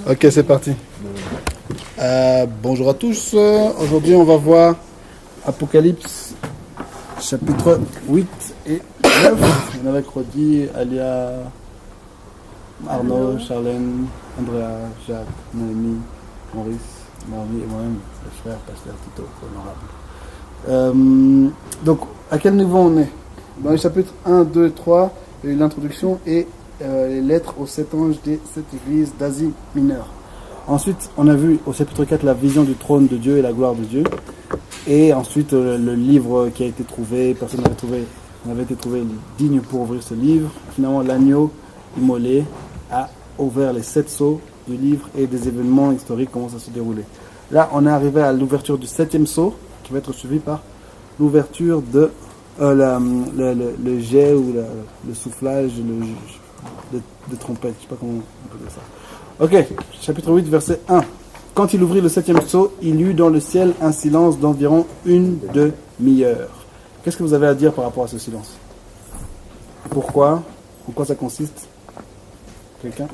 Ok, c'est parti. Bonjour à tous. Aujourd'hui, on va voir Apocalypse, chapitre 8 et 9. On est avec Rodi, Alia, Arnaud, Charlène, Andrea, Jacques, Noémie, Maurice, Marie et moi-même, le frère Pasteur Tito, honorable. Donc, à quel niveau on est? Dans les chapitres 1, 2 et 3, il y a eu l'introduction et les lettres aux 7 anges des 7 églises d'Asie mineure. Ensuite, on a vu au chapitre 4 la vision du trône de Dieu et la gloire de Dieu. Et ensuite, le livre qui a été trouvé, personne n'avait été trouvé digne pour ouvrir ce livre. Finalement, l'agneau immolé a ouvert les 7 sceaux du livre et des événements historiques commencent à se dérouler. Là, on est arrivé à l'ouverture du 7e sceau, qui va être suivi par l'ouverture de le jet ou le soufflage de trompette. Je ne sais pas comment on peut dire ça. Ok, chapitre 8, verset 1. Quand il ouvrit le 7e sceau, il y eut dans le ciel un silence d'environ une demi-heure. Qu'est-ce que vous avez à dire par rapport à ce silence? Pourquoi? En quoi ça consiste? Quelqu'un?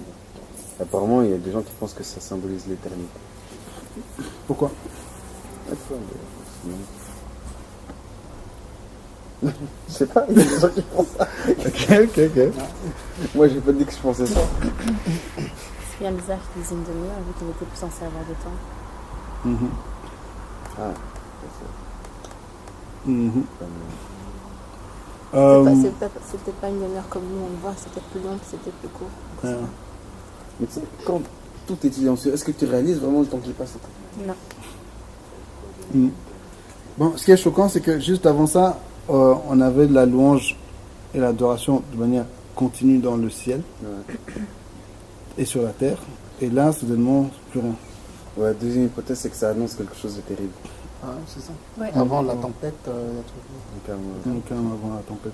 Apparemment, il y a des gens qui pensent que ça symbolise l'éternité. Pourquoi? Je sais pas, il y a des gens qui pensent ça. Ok. Moi, j'ai pas dit que je pensais ça. C'est bien bizarre qu'il dise une demi-heure, vu qu'il était plus censé avoir de temps. Ah, C'est peut-être pas une demi-heure comme nous on le voit, c'est peut-être plus long, c'est peut-être plus court. mais tu sais, quand tout est silencieux, est-ce que tu réalises vraiment le temps qui passe? Non. Bon, ce qui est choquant, c'est que juste avant ça, on avait de la louange et l'adoration de manière continue dans le ciel et sur la terre. Et là, soudainement, plus rien. Ouais, deuxième hypothèse, c'est que ça annonce quelque chose de terrible. Ah, c'est ça. Ouais. Avant la tempête, il y a tout. Calme avant la tempête.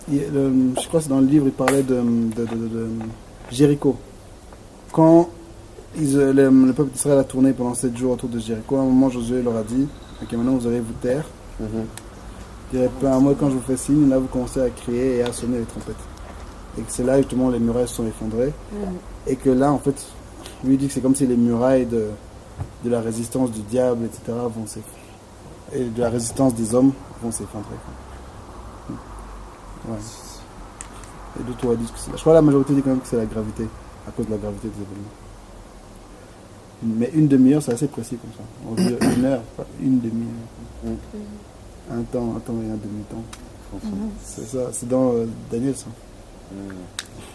Je crois que c'est dans le livre, il parlait de Jéricho. Quand le peuple d'Israël a tourné pendant 7 jours autour de Jéricho, à un moment, Josué leur a dit, ok, maintenant vous allez vous taire. Il dirait, peu à moi, quand je vous fais signe, là vous commencez à crier et à sonner les trompettes. Et que c'est là justement les murailles se sont effondrées. Et que là, en fait, lui dit que c'est comme si les murailles de la résistance du diable, etc., vont s'effondrer. Et de la résistance des hommes vont s'effondrer. Ouais. Et d'autres disent que c'est... Je crois que la majorité dit quand même que c'est la gravité, à cause de la gravité des événements. Mais une demi-heure, c'est assez précis comme ça. On dit une heure, pas une demi-heure. Un temps et un demi-temps. C'est ça, c'est dans Daniel ça.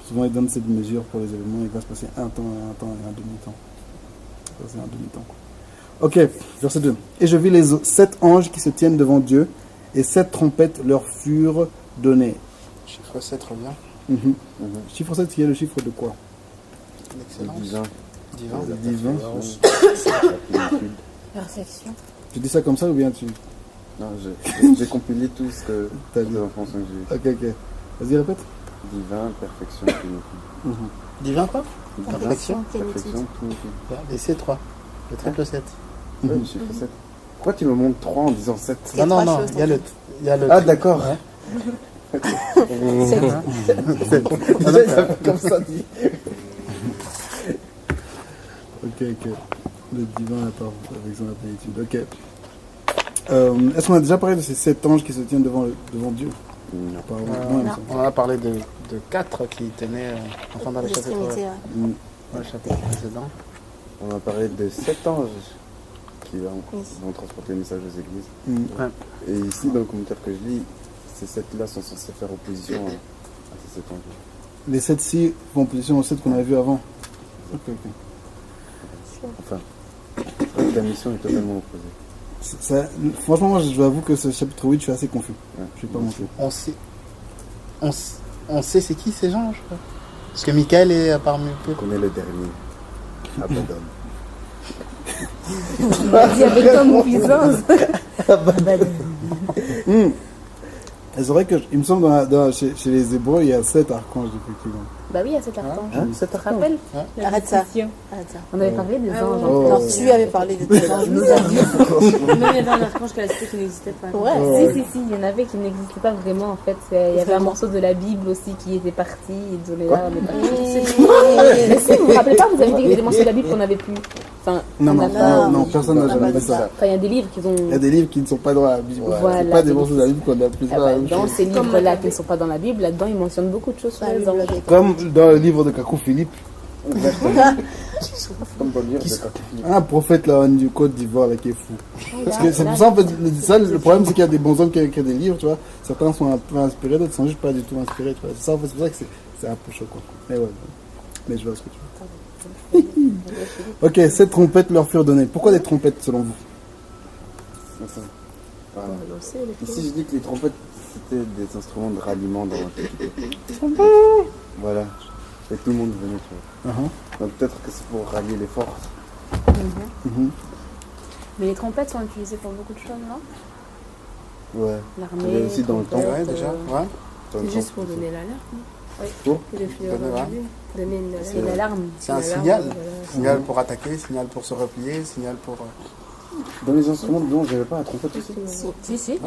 Souvent il donne cette mesure pour les événements, il va se passer un temps et un demi-temps. Ça c'est un demi-temps. Ok, verset 2. Et je vis les 7 anges qui se tiennent devant Dieu, et 7 trompettes leur furent données. Chiffre 7 revient. Chiffre 7, qui est le chiffre de quoi? L'excellence. Divin. Perfection. Tu dis ça comme ça ou bien tu... Non, j'ai compilé tout ce que T'as dit. les enfants que j'ai eu. Ok. Vas-y, répète. Divin, perfection, plénitude. Divin quoi? Perfection, Perfection, plénitude. Et c'est 3. Le triple 7. Ouais, le chiffre 7. Pourquoi tu me montres 3 en disant 7? Non, il y a le. Ah, d'accord. Ouais. Déjà, il a fait comme ça dit. Ok. Le divin part avec son plénitude. Ok. Est-ce qu'on a déjà parlé de ces 7 anges qui se tiennent devant Dieu? Non. Apparemment, il me semble. On a parlé de 4 qui tenaient enfin dans le chapitre, dans le chapitre précédent. On a parlé de 7 anges qui vont transporter le message aux églises. Ouais. Et ici, dans le commentaire que je lis, ces 7-là sont censés faire opposition à ces 7 anges. Les 7-ci font opposition aux 7 qu'on avait vu avant. Ok. Enfin, je crois que la mission est totalement opposée. Franchement, moi, je vous avoue que ce chapitre 8, je suis assez confus. Ouais. Je vais pas mentir. On sait c'est qui ces gens, je crois. Parce que Michael est parmi eux. On connaît le dernier. Abaddon. Il dit avec comme puissance. Et c'est vrai que, il me semble, chez les Hébreux, il y a 7 archanges, effectivement. Bah oui, il y a cet archange. Hein, Tu te rappelles la Arrête ça. discussion. Arrête ça. On avait parlé des anges. Oh. Non, tu avais parlé de tes anges. Nous avions. Même il y avait un archange qui a cité qui n'existait pas. Ouais. Ouais. Si, il y en avait qui n'existaient pas vraiment en fait. Il y avait un morceau de la Bible aussi qui était parti. Et désolé, là, on est parti. Mais si, vous vous rappelez pas, vous avez dit qu'il y avait des morceaux de la Bible qu'on n'avait plus. Enfin, Non, on non, n'a pas. non, personne n'a jamais dit ça. Enfin, il y a des livres qui ont. Il y a des livres qui ne sont pas dans la Bible. Voilà, C'est pas des des morceaux de la Bible qu'on a plus Ah dans bah, la même dans chose. ces livres-là qui ne sont pas dans la Bible, là-dedans, ils mentionnent beaucoup de choses sur les anges. Comme dans le livre de Kakou Philippe, Comme dans le livre de Cartefil. un prophète là du Côte d'Ivoire là qui est fou. Parce que c'est pour ça en fait, le problème c'est qu'il y a des bons hommes qui écrivent des livres, tu vois. Certains sont un peu inspirés, d'autres sont juste pas du tout inspirés, tu vois. C'est ça en fait, c'est pour ça que c'est un peu chaud quoi. Mais ouais, mais je vois ce que tu veux. Ok, ces trompettes leur furent données. Pourquoi des trompettes selon vous? Attends. Voilà. Ici, je dis que les trompettes, c'était des instruments de ralliement dans l'Antiquité. Voilà. Et tout le monde venait, tu vois. Donc peut-être que c'est pour rallier les forces. Mais les trompettes sont utilisées pour beaucoup de choses, non? Ouais. L'armée. Mais aussi dans le temps. Ouais, déjà. Ouais. Dans le C'est temps. juste pour donner l'alarme. Pour Le fluor Donner, ouais. donner une C'est une alarme. C'est un L'alarme, signal. voilà. Signal pour attaquer, signal pour se replier, signal pour. Dans les instruments de blanc, j'avais pas la trompette aussi. Si. Et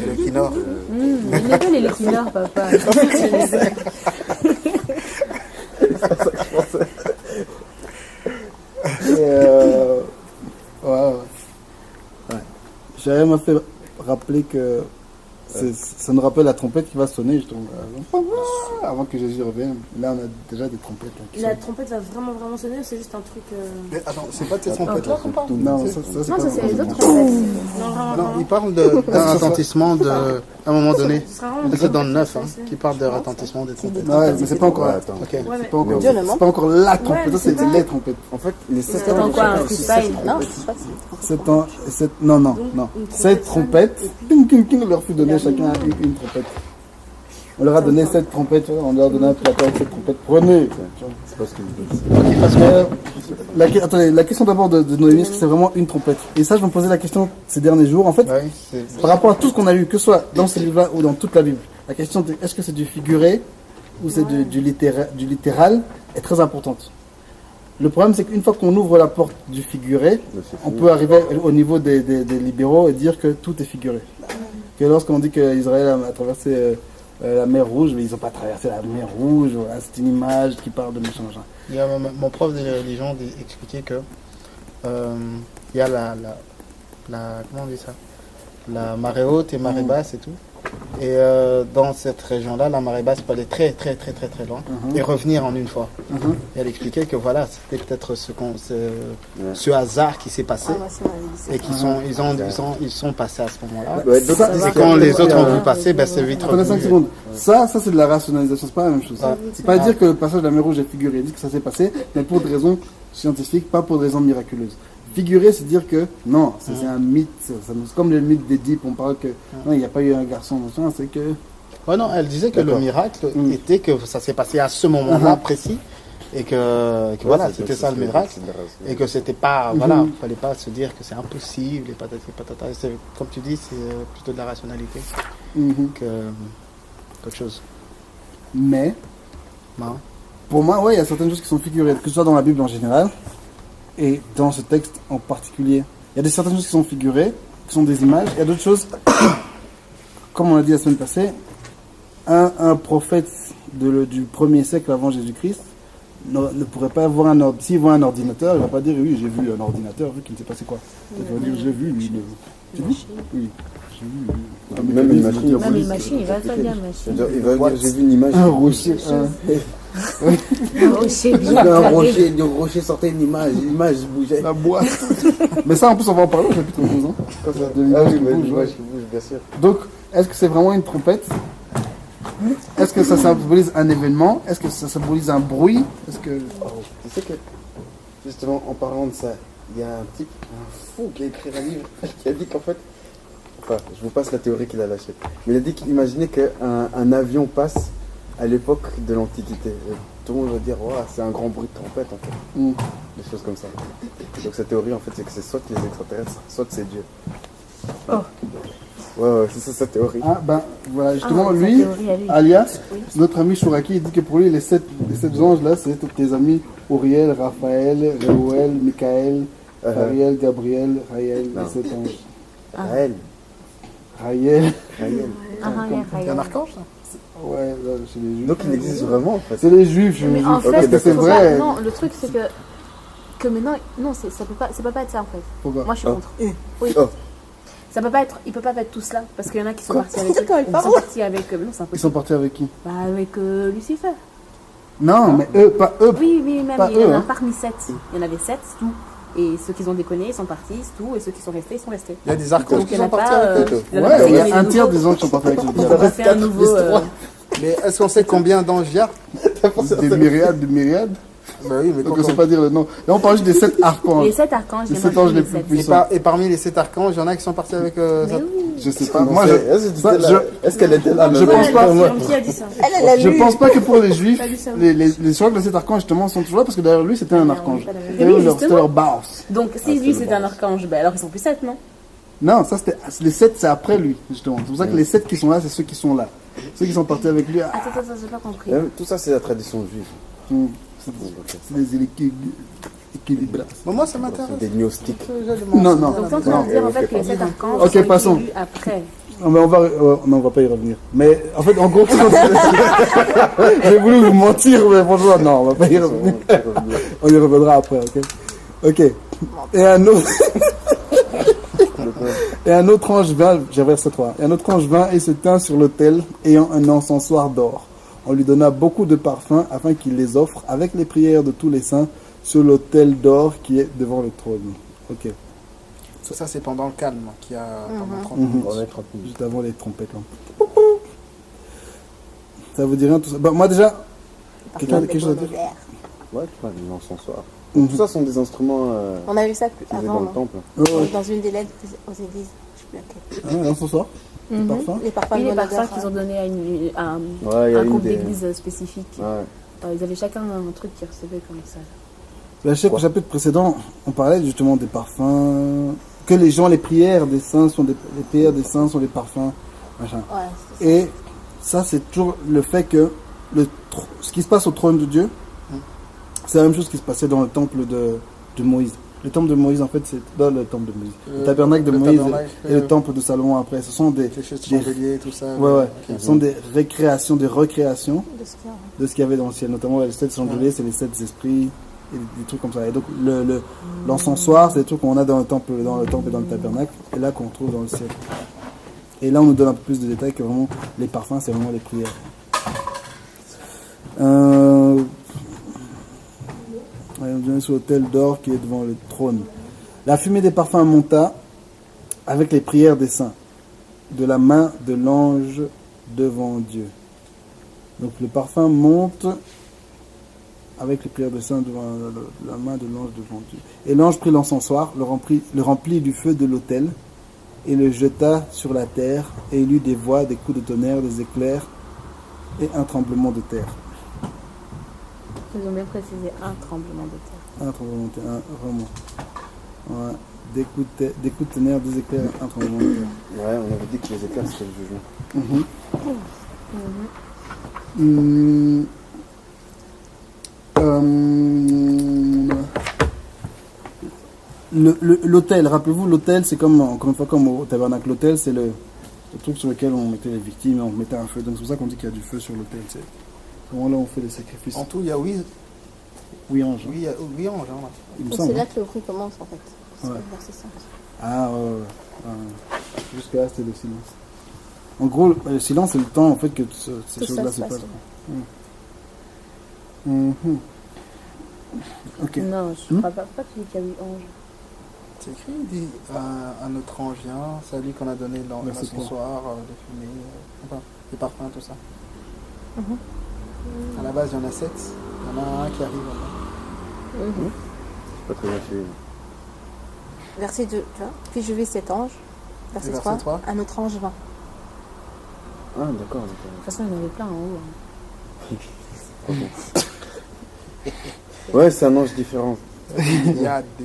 le kinor. Il l'appelle l'équinor, papa. Ouais. J'avais m'a fait rappeler que ça nous rappelle la trompette qui va sonner justement avant que Jésus revienne. Là, on a déjà des trompettes. Là, qui La sonnent. trompette va vraiment sonner ou c'est juste un truc. Mais attends, c'est pas tes trompettes là. Non, ça c'est Non, pas ça c'est les vrai. autres trompettes. Non, vraiment. Non, il parle d'un retentissement à un moment donné. Ce sera vraiment. C'est dans le 9 qui parle de retentissement des trompettes. Ouais, mais c'est pas encore. Ouais, attends. Ok. Ouais, C'est pas encore, Dieu ne ment c'est pas encore la trompette, mais ça c'est c'est pas- les trompettes. En fait, les 7 C'est en quoi un freestyle? Non, je sais pas si. 7 ans, non, une 7 trompettes, ping, ping, ping, on leur fut donné chacun une trompette. On leur a donné 7 trompettes, tu vois, on leur a donné un plateau avec 7 trompettes. Prenez! c'est pas ce que je dis. Parce que, attendez, la question d'abord de Noémie, est-ce que c'est vraiment une trompette? Et ça, je me posais la question ces derniers jours. En fait, Ouais, c'est. par rapport à tout ce qu'on a lu, que ce soit dans ce livre-là ou dans toute la Bible, la question de est-ce que c'est du figuré ou c'est du littéral est très importante. Le problème, c'est qu'une fois qu'on ouvre la porte du figuré, on peut arriver au niveau des libéraux et dire que tout est figuré. Que lorsqu'on dit qu'Israël a traversé la mer Rouge, mais ils n'ont pas traversé la mer Rouge, voilà, c'est une image qui parle de machin. Il y a mon prof de religion expliquait que il y a la comment on dit ça, la marée haute et marée basse et tout. Et dans cette région-là, la marée basse peut aller très loin et revenir en une fois. Et elle expliquait que voilà, c'était peut-être ce hasard qui s'est passé et ils sont passés à ce moment-là. Ouais, Et quand les autres ont vu passer, ben c'est vite Attendez 5 revenu. secondes. Ça c'est de la rationalisation, c'est pas la même chose. Ouais. C'est pas dire que le passage de la mer Rouge est figuré, il dit que ça s'est passé, mais pour des raisons scientifiques, pas pour des raisons miraculeuses. Figuré, c'est dire que non, c'est un mythe, c'est comme le mythe d'Édipe, on parle que non, il n'y a pas eu un garçon, machin, c'est que. Ouais, non, elle disait que le D'accord. miracle était que ça s'est passé à ce moment-là précis et que voilà, c'était ça le miracle. Et que c'était pas, voilà, fallait pas se dire que c'est impossible et patati patata. Et comme tu dis, c'est plutôt de la rationalité qu'autre chose. Mais, Non. pour moi, ouais, il y a certaines choses qui sont figurées, que ce soit dans la Bible en général, et dans ce texte en particulier. Il y a certaines choses qui sont figurées, qui sont des images, il y a d'autres choses, comme on l'a dit la semaine passée, un prophète du 1er siècle avant Jésus-Christ ne pourrait pas avoir s'il voit un ordinateur, il ne va pas dire oui, j'ai vu un ordinateur, vu qu'il ne sait pas c'est quoi. Il va dire j'ai vu, tu dis oui. J'ai vu. Même une machine. Même une machine, il va pas dire machine. Il va dire j'ai vu une image. Un rocher. Un rocher J'ai bien vu un carré. rocher, du rocher sortait une image, l'image bougeait. La boîte. Mais ça, en plus, on va en parler au chapitre 12. Hein. Quand ça devient Ah oui, qui mais bouge, l'image ouais. qui bouge, bien sûr. Donc, est-ce que c'est vraiment une trompette? Est-ce que ça symbolise un événement? Est-ce que ça symbolise un bruit? Est-ce que... Tu sais que, justement, en parlant de ça, il y a un type, un fou qui a écrit un livre, qui a dit qu'en fait, enfin, je vous passe la théorie qu'il a lâchée, mais il a dit qu'imaginez qu'un avion passe à l'époque de l'Antiquité. Et tout le monde va dire, wow, c'est un grand bruit de trompette, en fait. Des choses comme ça. Donc, cette théorie, en fait, c'est que c'est soit les extraterrestres, soit c'est Dieu. Ouais, c'est ça sa théorie. Ah, ben, voilà, justement, Ah, sa lui, théorie à lui. alias, notre ami Chouraki, il dit que pour lui, les sept anges-là, c'est tous tes amis Uriel, Raphaël, Reuel, Michael, Ariel, Gabriel, Raël, Non. les 7 anges. Raël. Raël, Raël. Ah, Il y a un archange, ça. ouais, là, c'est les juifs. Donc il existe vraiment en fait. C'est les juifs, je Mais vous en dis. fait, Parce que c'est faut vrai. pas- non, le truc c'est que maintenant, non, ça peut pas être ça en fait. Pourquoi? Moi, je suis Oh. contre. Oui. Oh. Ça peut pas être, il peut pas être tous là, parce qu'il y en a qui sont partis avec. Quand elle Ils parle. sont partis avec. Non, c'est Ils impossible. sont partis avec qui? Bah, avec Lucifer. Non, mais eux, pas eux. Oui, oui, même Pas il y en eux, a hein. parmi 7. Il y en avait 7, c'est tout. Et ceux qui ont déconné, ils sont partis, c'est tout. Et ceux qui sont restés, ils sont restés. Il y a des archanges Donc, qui il y en sont a partis pas, avec eux. il y en a Ouais, pas- il y a des un tiers nouveaux. des anges qui sont partis avec le On diable. va faire un nouveau. Mais est-ce qu'on sait combien d'anges il y a? Des myriades, des myriades. Bah oui, mais Donc quand on sait on- pas dire le nom. Là, on parle juste des 7 archanges. Les 7 archanges, Les j'ai 7 marqué anges les les plus 7. puissants. Et parmi les 7 archanges, il y en a qui sont partis avec Mais Satan. oui. Je sais pas. Non, Moi, c'est- je Est-ce qu'elle était là je même pense pas. moi, Qui a dit ça? Elle a Je lu. pense pas que pour les juifs, Pas vu ça. les soirs de cet archange justement sont toujours là parce que derrière lui c'était un archange. pas la même. C'était Oui, leur- c'était justement. leur boss. Donc, si lui c'est un archange, ben alors ils sont plus 7, non? Non, ça c'était les 7 c'est après lui justement. C'est pour ça que les 7 qui sont là c'est ceux qui sont là. Ceux qui sont partis avec lui. Attends, j'ai pas compris. Tout ça c'est la tradition juive. C'est des équilibres. Bon, moi, ça m'intéresse. C'est des gnostiques. Non, non. Donc, toi, tu vas Non. me dire en fait que les 7 archanges Ok, sont passons. élus après. Non, mais on va pas y revenir. Mais en fait, en gros, j'ai voulu vous mentir, mais franchement, non, on va pas y revenir. On y reviendra après, ok? Ok. Et un autre. Et un autre ange vint, j'ai verset 3. Et un autre ange vint et se tint sur l'autel, ayant un encensoir d'or. On lui donna beaucoup de parfums afin qu'il les offre avec les prières de tous les saints sur l'autel d'or qui est devant le trône. Ok. Tout ça, c'est pendant le calme qu'il y a pendant 30 Mhm. minutes. On est 30 minutes. Juste avant les trompettes. Là. Ça vous dit rien tout ça? Bah, moi déjà, quelqu'un a quelque chose à dire? Ouais, tu vois, les encensoirs. Mhm. Tout ça sont des instruments On a vu ça plus utilisés avant, dans le non temple. Ouais. Dans une des lettres aux églises. Je sais plus laquelle. Ah, l'encensoir? Le Mhm. parfum? Les parfums Oui, de les bon parfums odeur, qu'ils ont donné à, à Ouais, il y a un une groupe des... d'églises spécifique. Ouais. Ils avaient chacun un truc qu'ils recevaient comme ça. Je sais qu'au chapitre précédent, on parlait justement des parfums, que les gens, les prières des saints sont les prières des saints sont des parfums, machin. Ouais, c'est ça. Et ça, c'est toujours le fait que ce qui se passe au trône de Dieu, c'est la même chose qui se passait dans le temple de Moïse. Le temple de Moïse, en fait, c'est dans le temple de Moïse. Le tabernacle de le Moïse tabernacle, et le temple de Salomon après. Ce sont des, Les choses de des- chandelier, tout ça. ouais, ce sont des recréations De ce qu'il y a, ouais. de ce qu'il y avait dans le ciel. Notamment, les 7 chandeliers, c'est les 7 esprits, et des trucs comme ça. Et donc, l'encensoir, c'est des trucs qu'on a dans le temple et dans le tabernacle, et là qu'on trouve dans le ciel. Et là, on nous donne un peu plus de détails que vraiment, les parfums, c'est vraiment les prières. On est sur l'autel d'or qui est devant le trône. La fumée des parfums monta avec les prières des saints, de la main de l'ange devant Dieu. Donc le parfum monte avec les prières des saints devant la main de l'ange devant Dieu. Et l'ange prit l'encensoir, le remplit du feu de l'autel, et le jeta sur la terre, et il eut des voix, des coups de tonnerre, des éclairs, et un tremblement de terre. Ils ont bien précisé un tremblement de terre. Un tremblement de terre, vraiment. Ouais. Des coups de tonnerre, des éclairs, un tremblement de terre. Ouais, on avait dit que les éclairs c'était le jugement. L'autel, rappelez-vous, l'autel c'est comme, encore une fois, comme au tabernacle. L'autel c'est le truc sur lequel on mettait les victimes et on mettait un feu. Donc c'est pour ça qu'on dit qu'il y a du feu sur l'autel. C'est comment là on fait les sacrifices. En tout, il y a 8 Oui, ange. anges. Hein, Il me Et semble, c'est là hein. que le bruit commence en fait. C'est Ouais. le verset 5. Ah ouais. Jusqu'à là c'était le silence. En gros, le silence c'est le temps en fait que ces Tout choses-là ça se se passe, passent. Mhm. Ok. Non, je crois pas que tu dis qu'il y a 8 anges. C'est écrit, il dit un autre ange vient, c'est à lui qu'on a donné Verset l'encensoir, de fumée, enfin, des parfums, tout ça. Mhm. À la base, il y en a 7. Il y en a un qui arrive là-bas. Pas très bien suivi. Verset 2, tu vois. Puis je vis cet ange. Verset Et 3, verset 3. un autre ange vint. Ah, d'accord. De toute façon, il y en avait plein en haut. hein. Ouais, c'est un ange différent. Des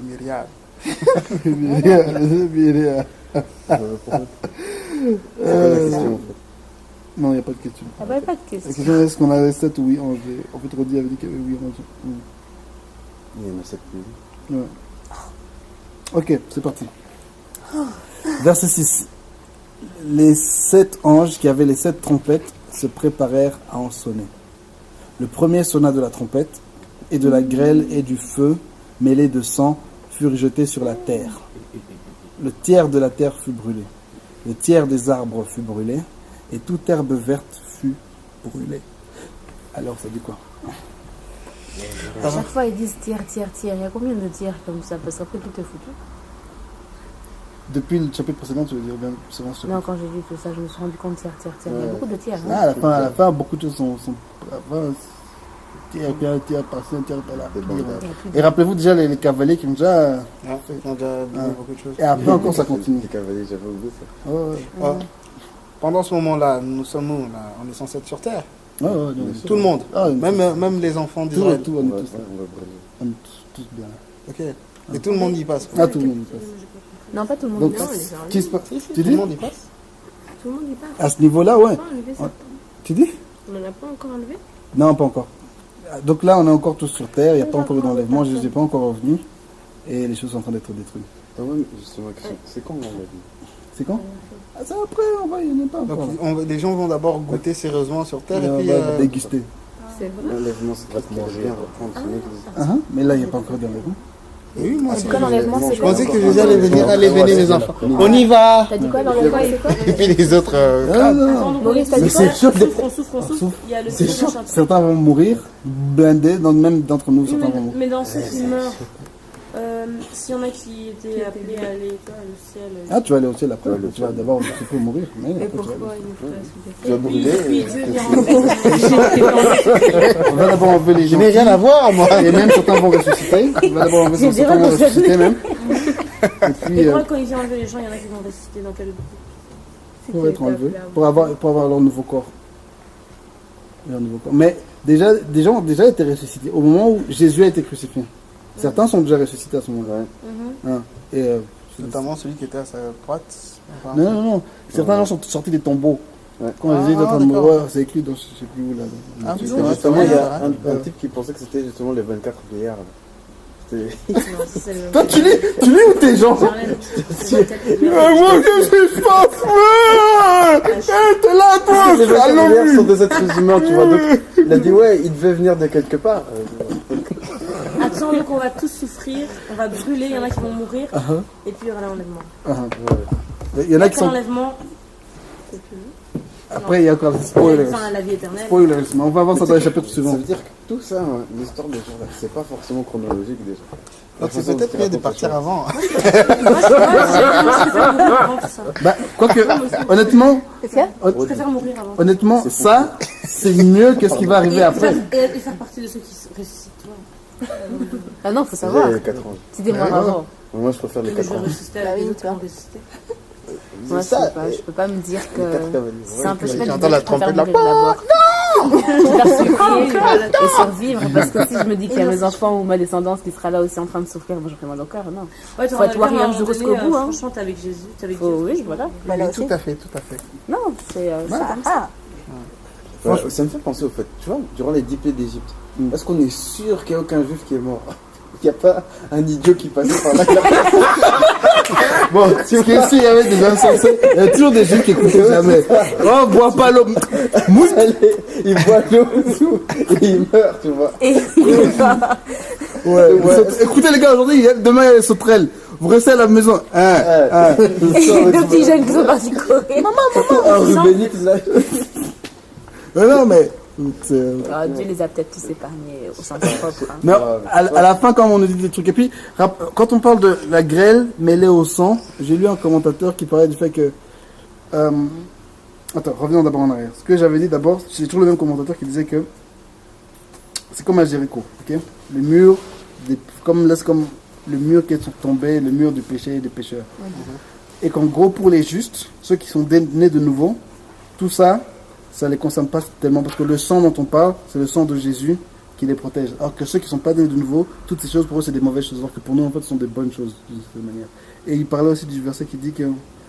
myriades. C'est quoi la question, en fait? Non, il n'y a pas de question. Ah bah, pas de La question. question est est-ce qu'on avait 7 ou 8 anges? En fait, Rodi avait dit qu'il y avait 8 anges. Il y en a 7 plus. Ouais. Ok, c'est parti. Verset 6. Les 7 anges qui avaient les 7 trompettes se préparèrent à en sonner. Le premier sonna de la trompette, et de la grêle et du feu, mêlés de sang, furent jetés sur la terre. Le tiers de la terre fut brûlé. Le tiers des arbres fut brûlé, et toute herbe verte fut brûlée. Alors, ça dit quoi? À chaque fois, ils disent tiers. Il y a combien de tiers comme ça? Parce qu'après, tout est foutu. Depuis le chapitre précédent, tu veux dire bien c'est bon, ce chapitre. Non, quand j'ai vu tout ça, je me suis rendu compte tiers. Il y a beaucoup de tiers. Ah, Hein. à la fin, beaucoup de choses sont tiers par-ci, un tiers par-là. Il y a plus de- Et rappelez-vous déjà les cavaliers qui ont déjà... On a déjà dit beaucoup de choses. Et après encore, ça continue. Les cavaliers, j'avais oublié ça. Ouais, ouais. Ah, pendant ce moment-là, nous sommes où là? On est censé être sur Terre. Ouais, ouais, non, Tout le monde. Ah, Même les enfants tout, d'Israël. tout, on est Ouais, tous là. on va brûler. On est tous bien là. Ok. Et tout le monde y passe. Ah, tout le monde y passe. Non, pas tout le monde. Donc, Non, qui se passe Si, Tu tout le dis monde y passe. Tout le monde y passe. À ce niveau-là, On ouais. n'a pas enlevé ça. Tu dis On n'en a pas encore enlevé. Non, pas encore. Donc là, on est encore tous sur Terre, il n'y a pas encore eu d'enlèvement, je ne suis pas encore revenu. Et les choses sont en train d'être détruites. Ah ouais, justement, c'est quand on l'a dit? C'est quand Ah, c'est après, il n'y en a pas Donc encore. les gens vont d'abord goûter sérieusement sur Terre Et on et puis. va déguster. C'est vrai. L'enlèvement, c'est parce qu'il va bien reprendre son église. Ah, mais là, il n'y a pas encore d'enlèvement. Oui, moi C'est quoi l'enlèvement? C'est je quoi pensais que Jésus allait venir, allez, venez les enfants. Non. On y va. T'as dit quoi l'enlèvement? C'est quoi? Et puis les autres. Ah, non. Attends, donc, Maurice, t'as Mais dit c'est quoi? sûr que On souffre. Il y a le c'est deuxième sûr. chapitre. Certains vont mourir, blindés, même d'entre nous, Oui, certains vont mourir. mais dans ceux qui meurent, s'il y en a qui étaient appelés à aller au ciel. Ah, tu vas aller au ciel après, Ouais, le tu vas ciel. d'abord souffrir mourir. Mais Et après, tu vas pourquoi aller. il nous fait Tu vas brûler. puis Dieu vient On va d'abord enlever les Je gens. n'ai rien à voir, moi. Et même certains vont ressusciter. On va d'abord enlever certains vont ressusciter même. Et puis, Et pourquoi quand il vient enlever les gens, il y en a qui vont ressusciter dans quel pour être enlevés, pour avoir leur nouveau corps. Leur nouveau corps. Mais déjà, des gens ont déjà été ressuscités au moment où Jésus a été crucifié. Certains sont déjà ressuscités à ce moment-là. Hein. Et, Notamment celui qui était à sa droite. Enfin, non. Certains gens sont sortis des tombeaux. Ouais. Quand Jésus est en train de d'accord. mourir, c'est écrit dans je sais plus où là. Ah, oui, Justement, c'est vrai, il y c'est a vrai. un type qui pensait que c'était justement les 24 vieillards. Là. C'était- Non, c'est le Toi, tu lis où tes gens Charlène. Moi, je suis pas fait. T'es là, toi. Les 24 Allons, vieillards sont des êtres humains, tu vois. Donc, il a dit, ouais, il devait venir de quelque part. Attends, donc on va tous souffrir, on va brûler, il y en a qui vont mourir, et puis il y aura l'enlèvement. Il y en a qui Après sont. l'enlèvement, c'est plus. Après, il y a encore des spoilers. Enfin, la vie éternelle. Spoilers. Mais on va voir ça dans les chapitres Ça suivants. veut dire que tout ça, hein, l'histoire des gens là, c'est pas forcément chronologique déjà. Donc c'est peut-être mieux de partir avant. Moi, je préfère mourir avant tout ça. Bah, quoique, honnêtement, Qu'est-ce qu'il y a? Je préfère mourir avant. honnêtement, ça, c'est mieux que ce qui va arriver après. Et faire partie de ceux qui ressuscitent. Tu vois. Ah non, faut Déjà, savoir. il y a 4 ans. Si t'es mort avant. Moi, je préfère les Mais 4 je vais ans. ressusciter Bah avec oui, les autres qui toi. vont ressusciter. Moi, je peux pas me dire que. Les 4 cavaliers. C'est un peu je sais pas, J'entends je préfère la trompette de la mourir d'abord. Je préfère souffrir et survivre parce que si je me dis qu'il y a mes enfants ou ma descendance qui sera là aussi en train de souffrir, moi je ferai mal au cœur, non. Ouais, Faut être warrior jusqu'au bout, hein. Franchement, t'es avec Jésus, t'es avec Faut, Dieu. oui, voilà. Bah, là Oui, aussi. tout à fait. Non, c'est ça comme ça. Ah, Ouais, ça me fait penser au fait, tu vois, durant les 10 plaies d'Égypte, est-ce qu'on est sûr qu'il n'y a aucun juif qui est mort? Il n'y a pas un idiot qui passait par là. Bon, si il y avait des insensés, il y a toujours des gens qui écoutaient jamais. Oh, bois pas l'eau. Mousse. Il boit l'eau dessous et il meurt, tu vois. Et Ouais. Écoutez les gars, aujourd'hui, demain il y a les sauterelles. Vous restez à la maison. les deux petits jeunes qui sont partis courir. Un rubénite, là. Non, mais. c'est- Ah, Dieu les a peut-être tous épargnés au sens propre. Hein. Mais à la fin, quand on nous dit des trucs, et puis quand on parle de la grêle mêlée au sang, j'ai lu un commentateur qui parlait du fait que. Attends, revenons d'abord en arrière. Ce que j'avais dit d'abord, c'est toujours le même commentateur qui disait que c'est comme à Jéricho, ok? Les murs, comme le mur qui est tombé, le mur du péché et des pécheurs. Et qu'en gros, pour les justes, ceux qui sont nés de nouveau, tout ça, ça ne les concerne pas tellement parce que le sang dont on parle, c'est le sang de Jésus qui les protège. Alors que ceux qui ne sont pas nés de nouveau, toutes ces choses pour eux, c'est des mauvaises choses. Alors que pour nous, en fait, ce sont des bonnes choses, de cette manière. Et il parlait aussi du verset qui dit que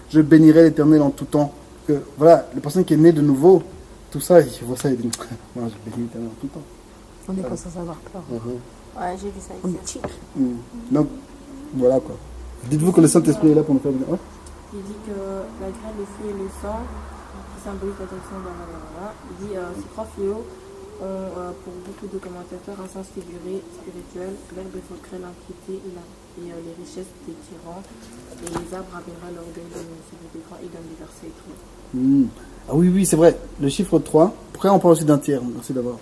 je bénirai l'Éternel en tout temps. Que, voilà, la personne qui est née de nouveau, tout ça, il voit ça, il dit, moi, je bénis l'Éternel en tout temps. On n'est pas sans avoir peur. Ouais, j'ai vu ça On ici. est chic. Donc, voilà quoi. Dites-vous que le Saint-Esprit est là pour nous faire du bien. Ouais. Il dit que la graine, le fruit et le sang, qui symbolisent la direction de la. Il dit ces trois fléaux ont pour beaucoup de commentateurs un sens figuré, spirituel. L'herbe évoquerait l'impiété et les richesses des tyrans. Et les arbres rappelleraient l'orgueil de celui des grands. Il donne des versets et tout. Ah oui, oui, c'est vrai. Le chiffre 3. Après, on parle aussi d'un tiers. Merci d'abord.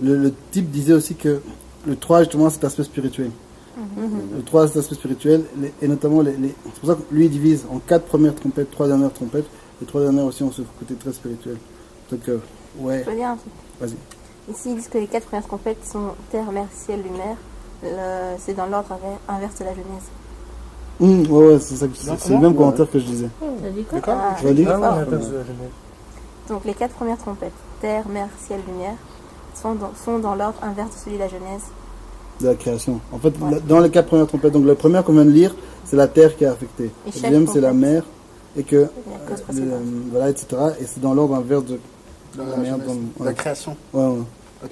Le type disait aussi que le 3, justement, c'est aspect spirituel. Le 3, c'est aspect spirituel. Et notamment, c'est pour ça que lui, il divise en 4 premières trompettes, 3 dernières trompettes. Et 3 dernières aussi ont ce côté très spirituel. Donc, ouais. Je peux dire un truc. Vas-y. Ici, ils disent que les 4 premières trompettes sont terre, mer, ciel, lumière. C'est dans l'ordre inverse de la Genèse. Ouais, c'est ça. C'est le même commentaire que je disais. T'as dit quoi? Ah, Tu vas dire? fort. l'inverse de la Genèse. Donc les 4 premières trompettes, terre, mer, ciel, lumière, sont dans l'ordre inverse de celui de la Genèse. De la création. En fait, Ouais. dans les 4 premières trompettes, donc la première qu'on vient de lire, c'est la terre qui est affectée. La chaque deuxième, c'est la trompette. mer. Et que, La cause précédente. voilà, etc. Et c'est dans l'ordre inverse de la mer. Genèse, Ouais. la création. Ouais, ouais. Ok.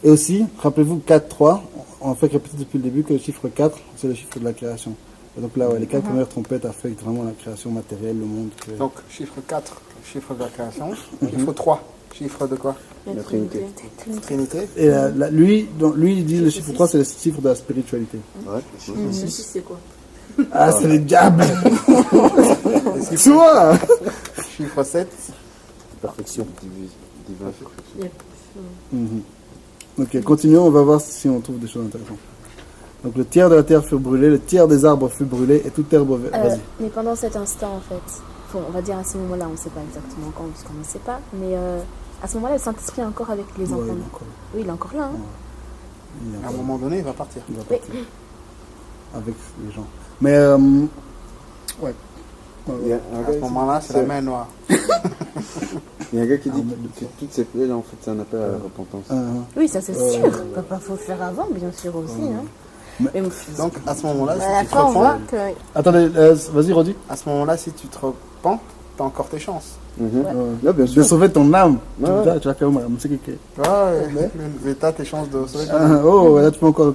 Et aussi, rappelez-vous, 4-3, on fait répéter depuis le début que le chiffre 4, c'est le chiffre de la création. Et donc là, ouais, les 4 premières trompettes affectent vraiment la création matérielle, le monde. Donc, chiffre 4, chiffre de la création. Chiffre 3, chiffre de quoi? La Trinité. Trinité. Et lui, il dit le chiffre 3, c'est le chiffre de la spiritualité. Ouais. Le 6, c'est quoi? Ah, c'est le diable. Toi. Chiffre 7. Perfection. Divine perfection. Mhm. Ok, continuons, on va voir si on trouve des choses intéressantes. Donc le tiers de la terre fut brûlé, le tiers des arbres fut brûlé, et toute herbe verte. Vas-y. Mais pendant cet instant, en fait, on va dire à ce moment-là, on ne sait pas exactement quand, puisqu'on ne sait pas, mais à ce moment-là, le Saint-Esprit est encore avec les Ouais, enfants. il est encore là. Oui, il est encore là. Hein. Il est À un encore moment donné, il va partir. là. Il va Oui. partir. Avec les gens. Mais, ouais. Il y a un À ce gars, moment-là, c'est la main noire. il y a un gars qui dit que toutes ces plaies là en fait c'est un appel à la repentance. Oui, ça c'est sûr. Il faut le faire avant, bien sûr aussi. Hein. Mais bon, Donc, à ce moment-là, À la si tu te fin, on voit repens, que Attendez, vas-y, redis. à ce moment-là, si tu te repens, t'as encore tes chances. Là bien De sûr. sauver ton âme. Ouais, ouais. Tu vas faire mal. C'est quelque Ouais, mais t'as tes chances de sauver. Oh, là tu peux encore.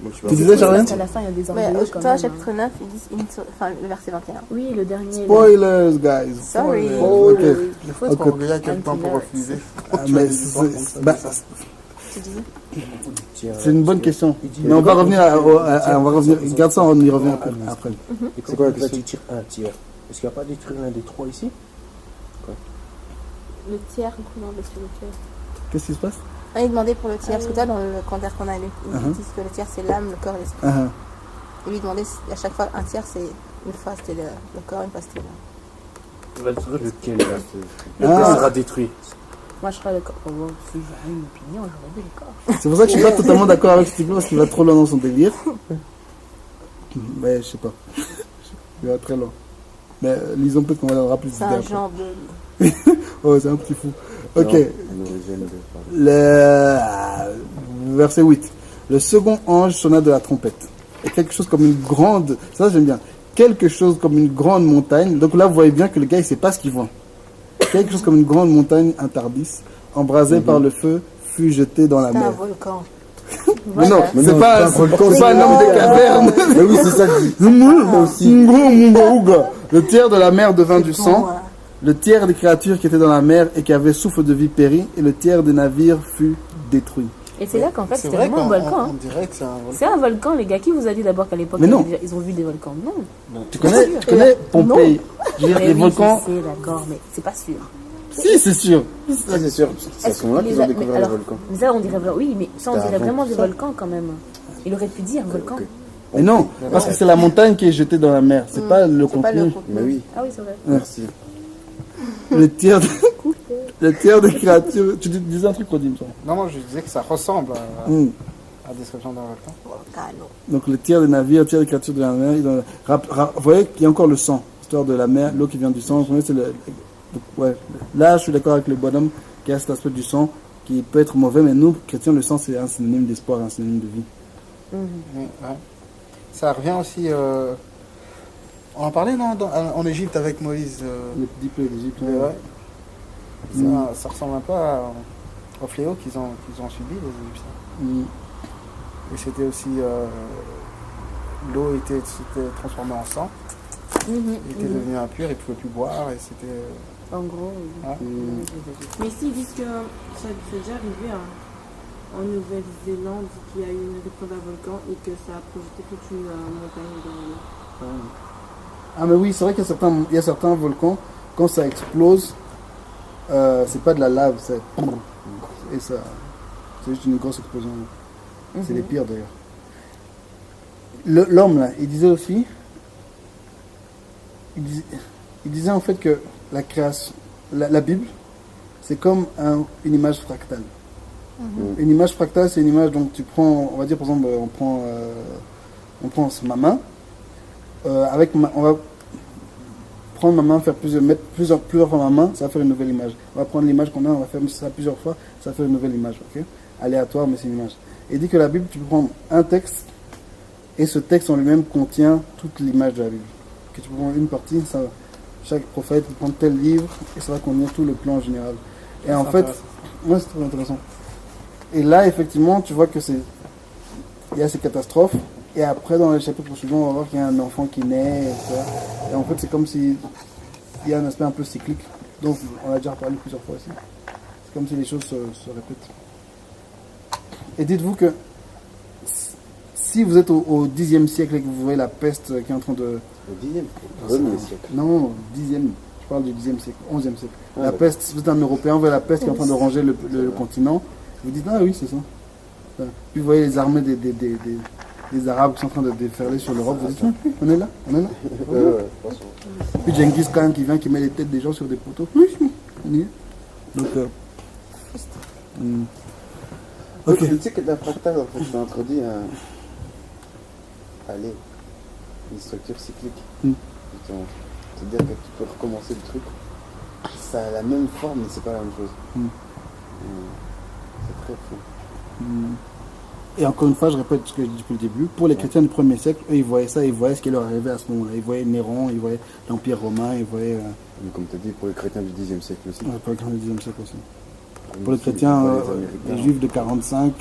Moi, je suis Tu pas- disais, Charlène? à la fin, il y a des mais, orgueilleux quand toi, même. chapitre 9, ils disent enfin, le verset 21. Oui, le dernier. là. Spoilers, guys. Sorry. Ok. Il faut être Ok. orgueilleux à quel point pour refuser. Ah, Tu mais as des histoires comme ça, bah, ça. Tu disais c'est une bonne question. Mais on va revenir on va revenir. Garde ça, on y revient après. C'est quoi la Là, question? tu tires un tiers. Est-ce qu'il n'y a pas détruit l'un des trois ici? Le tiers, non, le spirituel. Qu'est-ce qui se passe? il demandait pour le tiers, parce que toi, dans le commentaire qu'on a lu, ils disent que le tiers, c'est l'âme, le corps et l'esprit. Ah, Et lui demandait à chaque fois, un tiers, c'est une fois, c'était le corps, une fois, c'était l'âme. Il va détruire lequel là? Ah. Lequel sera détruit? Moi, je ferais le corps. Oh, bon, si j'avais une opinion, j'aurais dit le corps. c'est pour ça que je suis pas totalement d'accord avec ce type parce qu'il va trop loin dans son délire. Mais je sais pas. Il va très loin. Mais lisons peut-être qu'on va avoir plus C'est d'idées un après. genre de. Oh, c'est un petit fou. Ok. Non, l'origine de- pardon. Le verset 8. Le second ange sonna de la trompette. Et quelque chose comme une grande. Ça, j'aime bien. Quelque chose comme une grande montagne. Donc là, vous voyez bien que le gars, il sait pas ce qu'il voit. Quelque chose comme une grande montagne interdite, embrasée par le feu, fut jetée dans la C'est un mer. volcan. Mais non, Mais c'est non, pas, c'est un volcan, c'est pas un homme des cavernes. Mais oui, c'est ça que je dis. Le tiers de la mer devint du sang. Voilà. Le tiers des créatures qui étaient dans la mer et qui avaient souffle de vie périt, et le tiers des navires fut détruit. Et c'est là qu'en fait, C'est c'était vrai vraiment un qu'on volcan. on Hein. dirait que c'est un volcan. C'est un volcan, les gars. Qui vous a dit d'abord qu'à l'époque, Mais non. ils ont vu des volcans? Non. Tu connais Pompéi? Je veux dire, Mais les oui, volcans. je sais, d'accord, mais c'est pas sûr. Si, c'est sûr. Ça, c'est sûr. C'est à ce moment-là qu'ils ont découvert les volcans. Mais ça, on dirait oui, mais ça, on C'était dirait avant vraiment tout des ça. volcans quand même. Il aurait pu dire volcan. Ok. Mais non, parce que c'est la montagne qui est jetée dans la mer. C'est pas le C'est pas le contenu. contenu. Mais oui, Ah oui, c'est vrai. merci. Le tiers, le tiers des créatures. Tu disais un truc, Rodin, toi. Non, moi je disais que ça ressemble à Hmm. la description d'un volcan. Volcano. Donc le tiers des navires, le tiers des créatures de la mer. Vous voyez qu'il y a encore le sang. L'histoire de la mer, l'eau qui vient du sang. Vous voyez, c'est donc, ouais. Là, je suis d'accord avec le bonhomme qui a cet aspect du sang qui peut être mauvais, mais nous, chrétiens, le sang, c'est un synonyme d'espoir, un synonyme de vie. Mais, ouais. Ça revient aussi On en parlait, non, en Égypte avec Moïse. Les petits plaies d'Égypte. Mais ouais. Ça ressemble un peu au fléau qu'ils ont subi, les Égyptiens. Mm. Et c'était aussi. L'eau s'était transformée en sang. Il était devenu impur, il ne pouvait plus boire. Et c'était. En gros, Ouais. Mais ici, ils disent que ça c'est déjà arrivé en Nouvelle-Zélande, qu'il y a eu une éruption d'un volcan et que ça a projeté toute une montagne dans l'eau. Ah mais oui, c'est vrai qu'il y a certains volcans, quand ça explose, c'est pas de la lave, c'est... Et ça... C'est juste une grosse explosion. C'est les pires d'ailleurs. L'homme là, il disait aussi... Il disait en fait que la création... La Bible, c'est comme une image fractale. Une image fractale, c'est une image, donc tu prends... On va dire par exemple, on prend ma main. On va prendre ma main, mettre plusieurs fois ma main, ça va faire une nouvelle image. On va prendre l'image qu'on a, on va faire ça plusieurs fois, ça va faire une nouvelle image. Ok, aléatoire, mais c'est une image. Et il dit que la Bible, tu peux prendre un texte, et ce texte en lui-même contient toute l'image de la Bible. Que tu peux prendre une partie, chaque prophète peut prendre tel livre, et ça va contenir tout le plan général. Et en fait, ouais, c'est très intéressant. Et là, effectivement, tu vois que il y a ces catastrophes. Et après, dans les chapitres suivants, on va voir qu'il y a un enfant qui naît. Et en fait, c'est comme si il y a un aspect un peu cyclique. Donc, on a déjà parlé plusieurs fois ici. C'est comme si les choses se répètent. Et dites-vous que si vous êtes au 10e siècle et que vous voyez la peste qui est en train de... Au 10e, premier siècle. Non, 10e. Je parle du 10e siècle, 11e siècle. La peste, si vous êtes un Européen, vous voyez la peste qui est en train de ranger le continent. Vous dites, ah oui, c'est ça. Puis vous voyez les armées des Arabes qui sont en train de déferler sur l'Europe, vous dites, on est là. Puis Genghis Khan qui vient, qui met les têtes des gens sur des poteaux. Oui, on y est. Donc, Ok. Tu sais que la fractale, en fait, ça introduit une structure cyclique. C'est-à-dire que tu peux recommencer le truc. Ça a la même forme, mais c'est pas la même chose. C'est très fou. Et encore une fois, je répète ce que je dis depuis le début, pour les chrétiens du 1er siècle, eux, ils voyaient ça, ils voyaient ce qui leur arrivait à ce moment-là. Ils voyaient Néron, ils voyaient l'Empire romain, ils voyaient... Mais comme tu as dit, pour les chrétiens du 10e siècle aussi. Pour les chrétiens du 10e siècle aussi. Pour les chrétiens, les juifs de 45...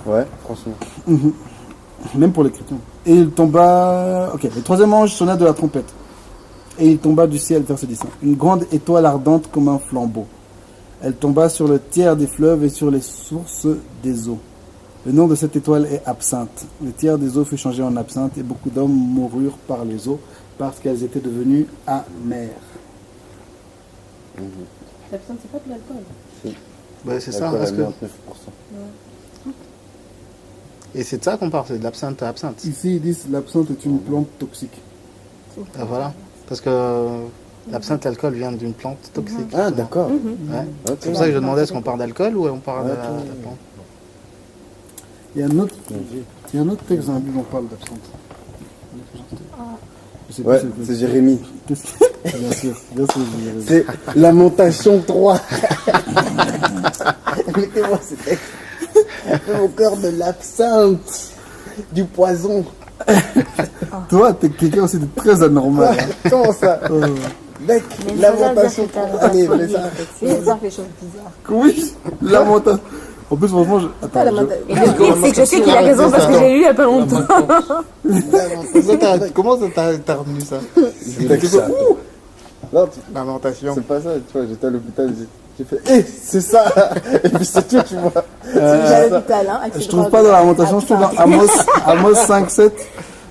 Ouais, franchement. Même pour les chrétiens. Et il tomba... Ok, le troisième ange sonna de la trompette. Et il tomba du ciel, verset 10. Une grande étoile ardente comme un flambeau. Elle tomba sur le tiers des fleuves et sur les sources des eaux. Le nom de cette étoile est Absinthe. Le tiers des eaux fut changé en absinthe et beaucoup d'hommes moururent par les eaux parce qu'elles étaient devenues amères. L'absinthe, c'est pas de l'alcool. Ouais, c'est ça, parce que... Et c'est de ça qu'on parle, c'est de l'absinthe à absinthe. Ici, ils disent l'absinthe est une plante toxique. Ah, voilà, parce que l'absinthe, l'alcool vient d'une plante toxique. Ah, d'accord. Ouais. C'est pour ça que je demandais est-ce qu'on parle d'alcool ou on parle de la plante. Il y a un autre texte dans la Bible où on parle d'absinthe. Ouais, c'est Jérémie. Bien sûr, Jérémie. C'est Lamentation 3. Mettez-moi ce texte. Fais mon cœur de l'absinthe, du poison. Toi, t'es quelqu'un aussi de très anormal. Hein. Comment ça Mec, Lamentation 3. Allez, fais ça. Ça fait choses bizarres. Oui, lamentation. En plus, franchement, attends. Et le pire, c'est que je sais qu'il a raison parce que j'ai lu il y a pas longtemps. Comment t'as retenu ça? Non, Lamentation. c'est pas ça, tu vois, j'étais à l'hôpital, j'ai fait, c'est ça. Et puis c'est tout, tu vois. Je trouve pas dans la lamentation, je trouve dans Amos 5:7.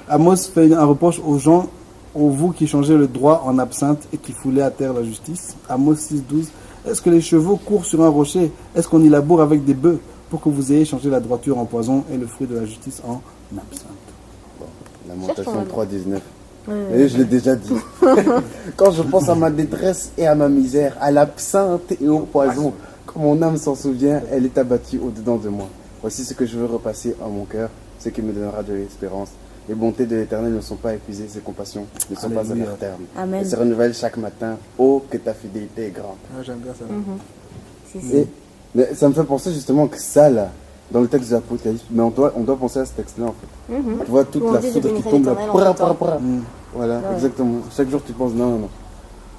Amos fait un reproche aux gens, vous qui changez le droit en absinthe et qui foulez à terre la justice. Amos 6:12. Est-ce que les chevaux courent sur un rocher? Est-ce qu'on y laboure avec des bœufs pour que vous ayez changé la droiture en poison et le fruit de la justice en absinthe? Lamentation 3:19. Et je l'ai déjà dit. Quand je pense à ma détresse et à ma misère, à l'absinthe et au poison, quand mon âme s'en souvient, elle est abattue au-dedans de moi. Voici ce que je veux repasser à mon cœur, ce qui me donnera de l'espérance. Les bontés de l'Éternel ne sont pas épuisées, ses compassions ne sont pas à leur terme. Amen. Elles se renouvellent chaque matin. Oh, que ta fidélité est grande. Ah, j'aime bien ça. Mais ça me fait penser justement que ça, là, dans le texte de l'Apocalypse, mais on doit penser à ce texte-là, en fait. Tu vois toute la foudre qui tombe là. Voilà, Ouais. exactement. Chaque jour, tu penses, non.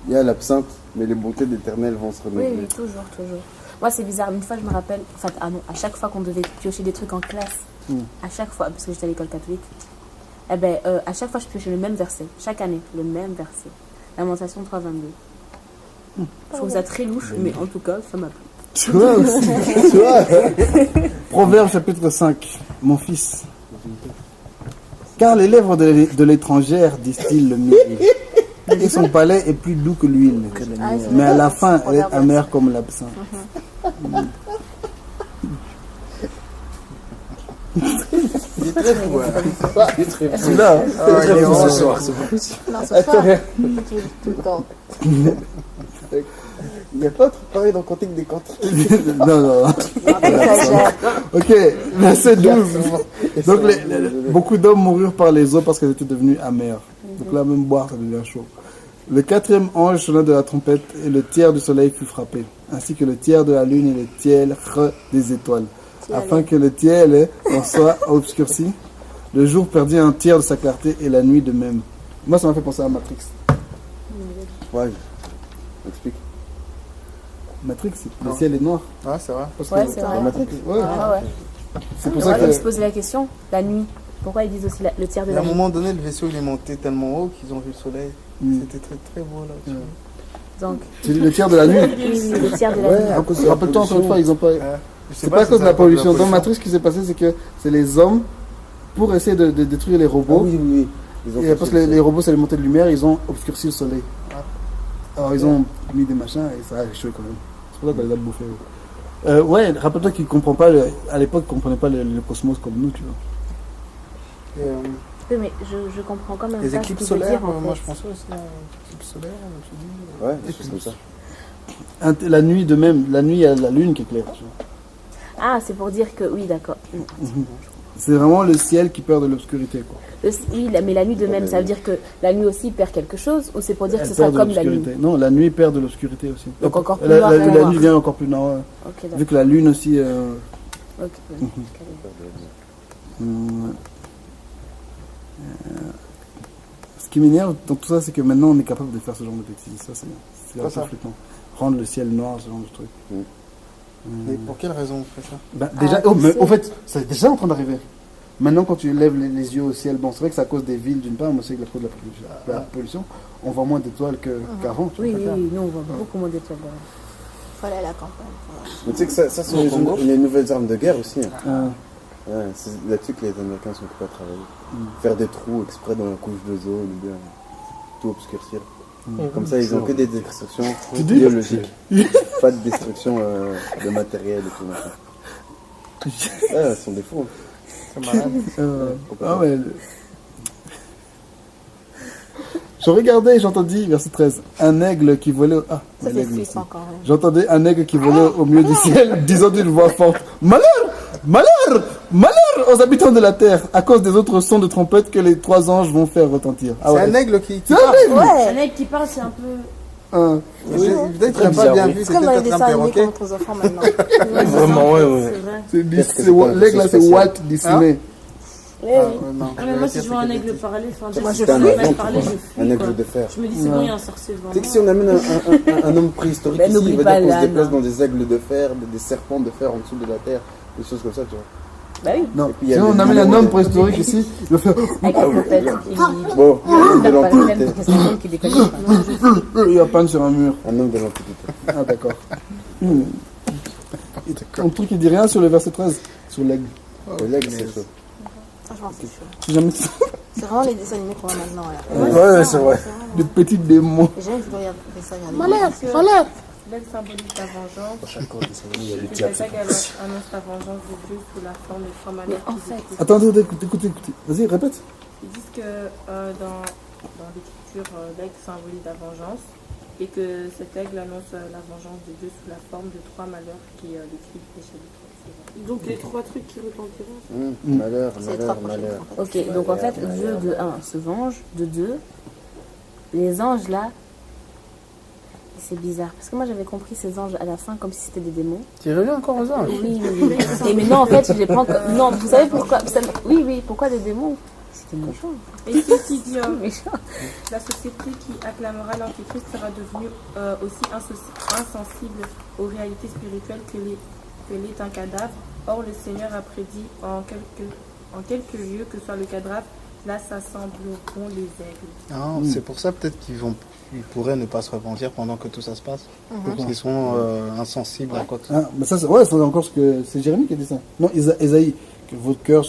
Il y a l'absinthe, mais les bontés d'Éternel vont se Oui, renouveler. oui, toujours. Moi, c'est bizarre. Une fois, je me rappelle, enfin, à chaque fois qu'on devait piocher des trucs en classe, à chaque fois, parce que j'étais à l'école catholique, à chaque fois, je piochais le même verset. Chaque année, le même verset. Lamentation 3:22. Je trouve ça très louche, mais en tout cas, ça m'a plu. Tu vois aussi. Tu vois. Proverbe chapitre 5. Mon fils. Car les lèvres de l'étrangère distillent le miel. Et son palais est plus doux que l'huile. Mais à la fin, elle est amère comme l'absinthe. Il est très fou. C'est là. Hein. Ah, il est Ce soir, c'est pas possible. Non, ce soir, tout le temps. Il n'y a pas un truc pareil dans le Cantique des Cantiques. Non. Exagère. Ok, verset 12. Donc, beaucoup d'hommes moururent par les eaux parce qu'elles étaient devenues amères. Donc là, même boire, ça devient chaud. Le 4e ange sonna de la trompette et le tiers du soleil fut frappé, ainsi que le tiers de la lune et le tiers des étoiles, afin que le tiers en soit obscurci. Le jour perdit un tiers de sa clarté et la nuit de même. Moi, ça m'a fait penser à Matrix. Ouais, explique. Matrix, le ciel est noir. Ah, c'est vrai. Parce Ouais, que- c'est vrai. La Matrix. Ouais. Ah ouais. C'est pour Ouais, ça comme que... se poser la question, la nuit. Pourquoi ils disent aussi le tiers de Et à la un nuit? moment donné, le vaisseau il est monté tellement haut qu'ils ont vu le soleil. Mm. C'était très très beau là. Ouais. Donc, Tu dis le tiers de la nuit. oui, le tiers de la Ouais, nuit. à cause de la Rappelle-toi encore une fois, ils ont pas... Je sais C'est pas à si cause de c'est la pollution. Dans Matrix, ce qui s'est passé, c'est que c'est les hommes, pour essayer de détruire les Ah robots, oui. Ils ont et parce que poussé les robots, c'est les montées de lumière, ils ont obscurci le soleil. Ah. Alors, ils ont mis des machins et ça a échoué quand même. C'est pour ça qu'on les a bouffés. Ouais, rappelle-toi qu'ils comprennent pas, à l'époque, ils comprenaient pas le cosmos comme nous, tu vois. Et, Oui, mais je comprends quand même les pas ce éclipses qu'il veut solaires, dire, en moi fait. je pensais aussi à l'éclipse solaire, je me suis dit. Ouais, des choses comme ça. La nuit de même, la nuit, il y a la lune qui est claire, tu vois. Ah, c'est pour dire que... Oui, d'accord. C'est vraiment le ciel qui perd de l'obscurité, quoi. Oui, mais la nuit de même, ça veut dire que la nuit aussi perd quelque chose, ou c'est pour dire que Elle ce sera perd de comme la nuit? l'obscurité. Non, la nuit perd de l'obscurité aussi. Donc encore plus La noir que nuit noir. devient encore plus noire. Ouais. Ok, d'accord. Vu que la lune aussi... Ok, ouais. Ce qui m'énerve dans tout ça, c'est que maintenant on est capable de faire ce genre de bêtises. Ça, c'est Quoi, assez ça flippant. Rendre le ciel noir, ce genre de truc. Mais pour quelle raison on fait ça? Ben, déjà, mais au fait, c'est déjà en train d'arriver. Maintenant, quand tu lèves les yeux au ciel, bon, c'est vrai que c'est à cause des villes d'une part, mais aussi que la cause de la pollution, on voit moins d'étoiles qu'avant. tu Oui, vois. oui, nous on voit beaucoup moins d'étoiles. Faut aller à la campagne. Mais tu sais que ça c'est les nouvelles armes de guerre aussi. Hein. Ah, Ouais, c'est là-dessus que les Américains sont occupés à travailler. Faire des trous exprès dans la couche d'ozone ou bien tout obscurcir. Comme ça, ils ont que des destructions biologiques. Pas de destruction de matériel et tout. Machin. Ah, ils sont des fous. Hein. C'est malade. ah ouais. Je regardais et j'entendis, verset 13, un aigle qui volait. Ah, Ça un fait aigle suisse aussi. encore. Hein. J'entendais un aigle qui volait au milieu du ciel, disant d'une voix forte: Malheur! Malheur! Malheur aux habitants de la terre, à cause des autres sons de trompette que les 3 anges vont faire retentir. Ah C'est ouais. un aigle qui C'est parle. un aigle! Ouais, Un aigle qui parle, c'est un peu. Hein. Peut-être qu'il n'a pas bizarre, bien oui. vu, c'est comme dans les c'était peut-être dessins un animés perroquet. qu'on montre aux enfants maintenant. Vraiment, ouais. C'est vrai. C'est Qu'est-ce que c'est c'est pas un l'aigle là, c'est vaisseau Walt spatial Disney. Oui, Ah, oui. non. Ah, mais moi, si je vois un aigle parler, enfin, Moi, si je je vois un fuis. aigle parler, je Un fuis. aigle quoi. de fer. Je me dis, c'est bon, il y a un sorcier devant Tu sais que moi. si on amène un homme préhistorique Ben, ici, n'oublie il va pas dire qu'on se l'âne. déplace dans des aigles de fer, des serpents de fer en dessous de la terre, des choses comme ça, tu vois. Bah oui, Non, Et puis, il y a sinon le on amène numéro un homme de- préhistorique ici, il va faire avec la trompette. Bon, un homme de Il pas le même l'Antiquité. pour que c'est le monde qui déconne pas. il va peindre sur un mur. Un homme de l'Antiquité. Ah d'accord. Ton truc il dit rien sur le verset 13, sur l'aigle. Le l'aigle, c'est chaud. Franchement, c'est chaud. J'ai jamais C'est vraiment les dessins animés qu'on voit maintenant. Là. Ouais, c'est vrai. des petits démons. J'ai jamais vu de regarder ça. Regarder. Malheur. L'aigle symbolise la vengeance. Chaque fois, il y a le Et diable. cette aigle annonce la vengeance de Dieu sous la forme des 3 malheurs. Mais en qui fait- détruisent. Attendez, écoutez. Vas-y, répète. Ils disent que dans l'écriture, l'aigle symbolise la vengeance et que cet aigle annonce la vengeance de Dieu sous la forme de 3 malheurs qui décrivent le péché du troisième. Donc les 3 trucs qui retentiront. Malheur, C'est les 3 malheur, prochaines. malheur. en fait. Ok, donc en fait, Dieu de 1 se venge, de 2, les anges là, c'est bizarre. Parce que moi j'avais compris ces anges à la fin comme si c'était des démons. Tu reviens encore aux anges? Oui. Et maintenant en fait, je les prends comme. Non, vous savez pourquoi Oui, pourquoi des démons? C'était méchant. Et ceux qui disent Méchant. la société qui acclamera l'Antéchrist sera devenue aussi insensible aux réalités spirituelles que l'est un cadavre. Or, le Seigneur a prédit en quelques lieux que soit le cadavre, là s'assembleront les aigles. Ah, c'est pour ça peut-être ils pourraient ne pas se repentir pendant que tout ça se passe. Parce qu'ils sont insensibles à quoi que ce soit. Ah, mais ça, c'est encore ce que c'est Jérémie qui a dit ça. Non, Ésaïe, que vos cœurs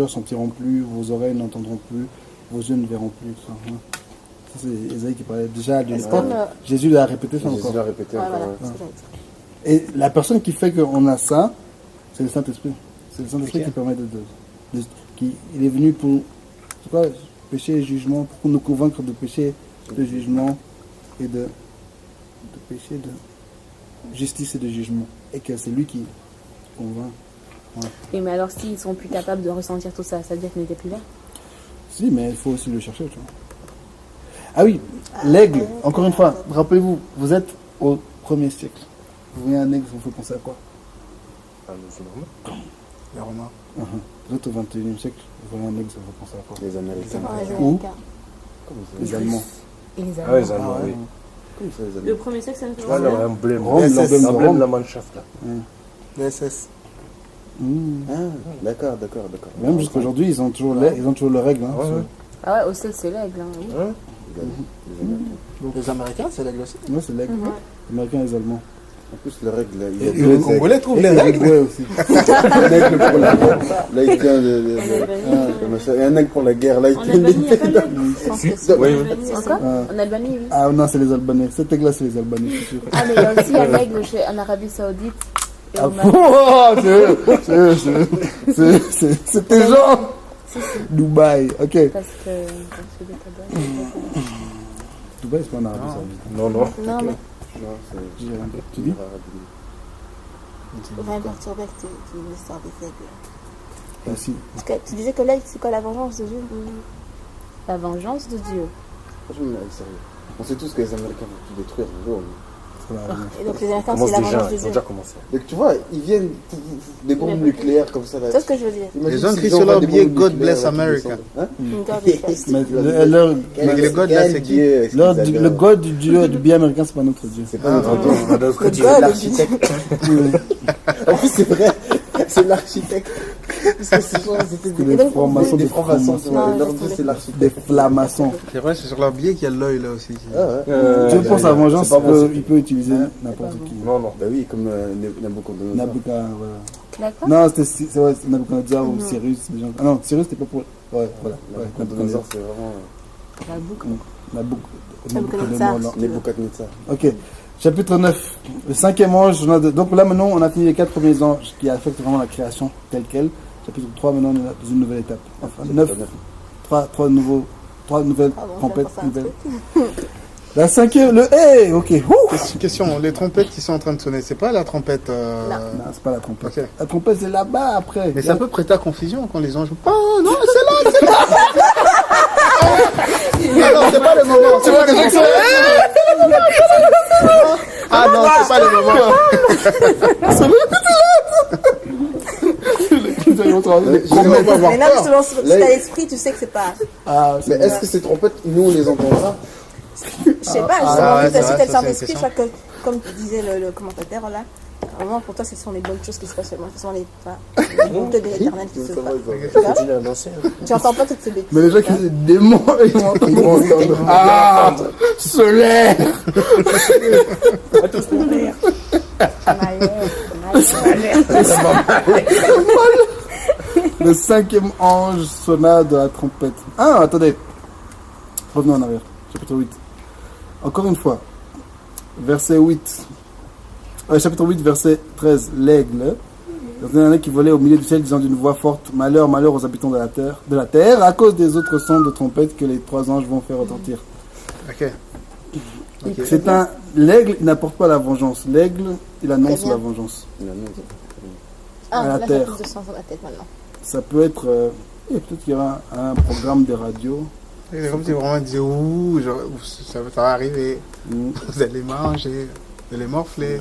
sentiront plus, vos oreilles n'entendront plus, vos yeux ne verront plus. Tout ça, hein. Ça, c'est Ésaïe qui parlait déjà de l'époque. Jésus l'a répété ça Jésus encore. l'a répété Ouais, encore. voilà, ouais. c'est ce que j'allais dire. Et la personne qui fait qu'on a ça, c'est le Saint-Esprit. C'est le Saint-Esprit Ok. qui permet il est venu pour c'est quoi, péché et jugement, pour nous convaincre de péché, de jugement et de péché, de justice et de jugement. Et que c'est lui qui convainc. Et mais alors, s'ils sont plus capables de ressentir tout ça, ça veut dire qu'ils n'étaient plus là. Si, mais il faut aussi le chercher, tu vois. Ah oui, l'aigle, encore une fois, rappelez-vous, vous êtes au 1er siècle. Vous voyez un aigle, vous faites penser à quoi? Ah, mais c'est normal. Les Romains. Vous êtes au 21e siècle, vous voyez un aigle, ça vous fait penser à quoi? Les Américains. Ouais, je vais Où? avec un. Comment ça, Les Allemands. Et les Ah Allemands. ouais, les Allemands, oui. comment ça, les Le Allemands? premier sexe, ça me fait Ah, penser leur à- emblème. Rome, SS. l'emblème de L'emblème de Rome. la Mannschaft, là. Les SS. Ah, d'accord. Même jusqu'aujourd'hui, ils ont toujours le règle. Hein, Ouais, sur- ouais. Ah ouais, au ciel, c'est l'aigle. Hein, oui. Hein? Les Américains, c'est l'aigle aussi. Ouais, c'est l'aigle. Les Américains et les Allemands. En plus, le règle, là, il Et a les deux Congolais trouvent les Et les règles. Uruguay aussi. Un aigle pour la guerre. Là, il tient et un aigle pour la guerre. Là, il En tient Albanie, il n'y a pas de Je pense que c'est. Oui, oui. l'aigle. Encore Ah. En Albanie, oui. Ah non, c'est les Albanais. Cet aigle-là, c'est les Albanais, c'est sûr. Ah, mais il y a aussi un aigle en Arabie Saoudite. Et Ah, au Maroc. oh, c'est tes gens. Dubaï, ok. Parce que c'est des cadavres. Dubaï, c'est pas en Arabie Saoudite. Non, non. Non, mais Non, c'est. J'ai rien dit. Tu dis? on va me perturber avec l'histoire des aigles. Aussi. Parce que tu disais que l'aigle, c'est quoi la vengeance de Dieu? La vengeance de Dieu. Franchement, sérieux. On sait tous que les Américains vont tout détruire un jour. C'est la raison. Et donc les Américains, Commence c'est la déjà, vengeance de ils ont Dieu. déjà commencé. Donc, tu vois, ils viennent des bombes nucléaires comme ça. Là. C'est ce que je veux dire. Imagine Ils ont s'ils écrit sur envoient leur des billet bombes God nucléaires, bless là, qui America. descendent. Hein? God bless. Mais Mais le God, là, c'est qui? le God du billet américain, c'est pas notre Dieu. C'est pas notre Dieu. Le C'est God, l'architecte. En plus, c'est vrai. C'est l'architecte. Parce que ces gens, c'était des francs-maçons, des des francs-maçons. Non, Leur laisse Dieu, c'est Des l'architecte. flamaçons. C'est vrai, c'est sur leur billet qu'il y a l'œil là aussi. Ah ouais. Dieu pense à vengeance, c'est pas bon, il peut utiliser n'importe qui. Non, non. Bah oui, comme Nabucodonosor. Nabucodonosor, voilà. D'accord. Non, c'est vrai, c'est Nabucodonosor ou Cyrus. des gens- Ah non, Cyrus, c'était pas pour. Ouais, voilà. Ouais, Nabucodonosor, c'est vraiment La boucle. Nabucodonosor. non. Nebuchadnezzar. Ok. Chapitre 9. Le cinquième ange. Donc là, maintenant, on a fini les 4 premiers anges qui affectent vraiment la création telle qu'elle. Chapitre 3, maintenant, on est dans une nouvelle étape. Enfin, 9. 3 nouvelles Ah bon, trompettes. je vais penser à un Nouvelles. La cinquième, le hey, ok. Ouh. Question, les trompettes qui sont en train de sonner, c'est pas la trompette. Non, c'est pas la trompette. Ok. La trompette, c'est là-bas après. Mais ça peut prêter à confusion quand les anges. Oh non, c'est là, c'est là. Ah non, c'est pas le moment. C'est pas le moment. Ah non, c'est pas le moment. Mais là, justement, si t'as l'esprit, tu sais que c'est pas. Ah, Mais est-ce que ces trompettes, nous, on les entendra? Je sais pas, Ah, justement, ouais, si t'as c'est vrai, le ça, Saint-Esprit, c'est je crois que, comme disait le commentateur là, vraiment pour toi, ce sont les bonnes choses qui se passent seulement. Ce sont les boucles de l'éternel qui se passent. Continue à danser. Tu entends pas toutes ces bêtises. Mais les gens qui disent démons, ils vont entendre. Ah, solaire. Le cinquième ange sonna de la trompette. Ah, attendez. Revenons en arrière. Chapitre 8. Encore une fois. Verset 8. Chapitre 8, verset 13. L'aigle. Il y en a un qui volait au milieu du ciel disant d'une voix forte: Malheur, malheur aux habitants de la terre, à cause des autres sons de trompette que les 3 anges vont faire retentir. Ok. C'est un. L'aigle, il n'apporte pas la vengeance. L'aigle, il annonce Très bien. la vengeance. Ah, à la là, ça terre. plus de sens dans ma tête maintenant. Ça peut être. Peut-être qu'il y aura un programme de radio. C'est comme si vraiment ils disaient ouh, ça va arriver. Mm. Vous allez manger, vous allez morfler.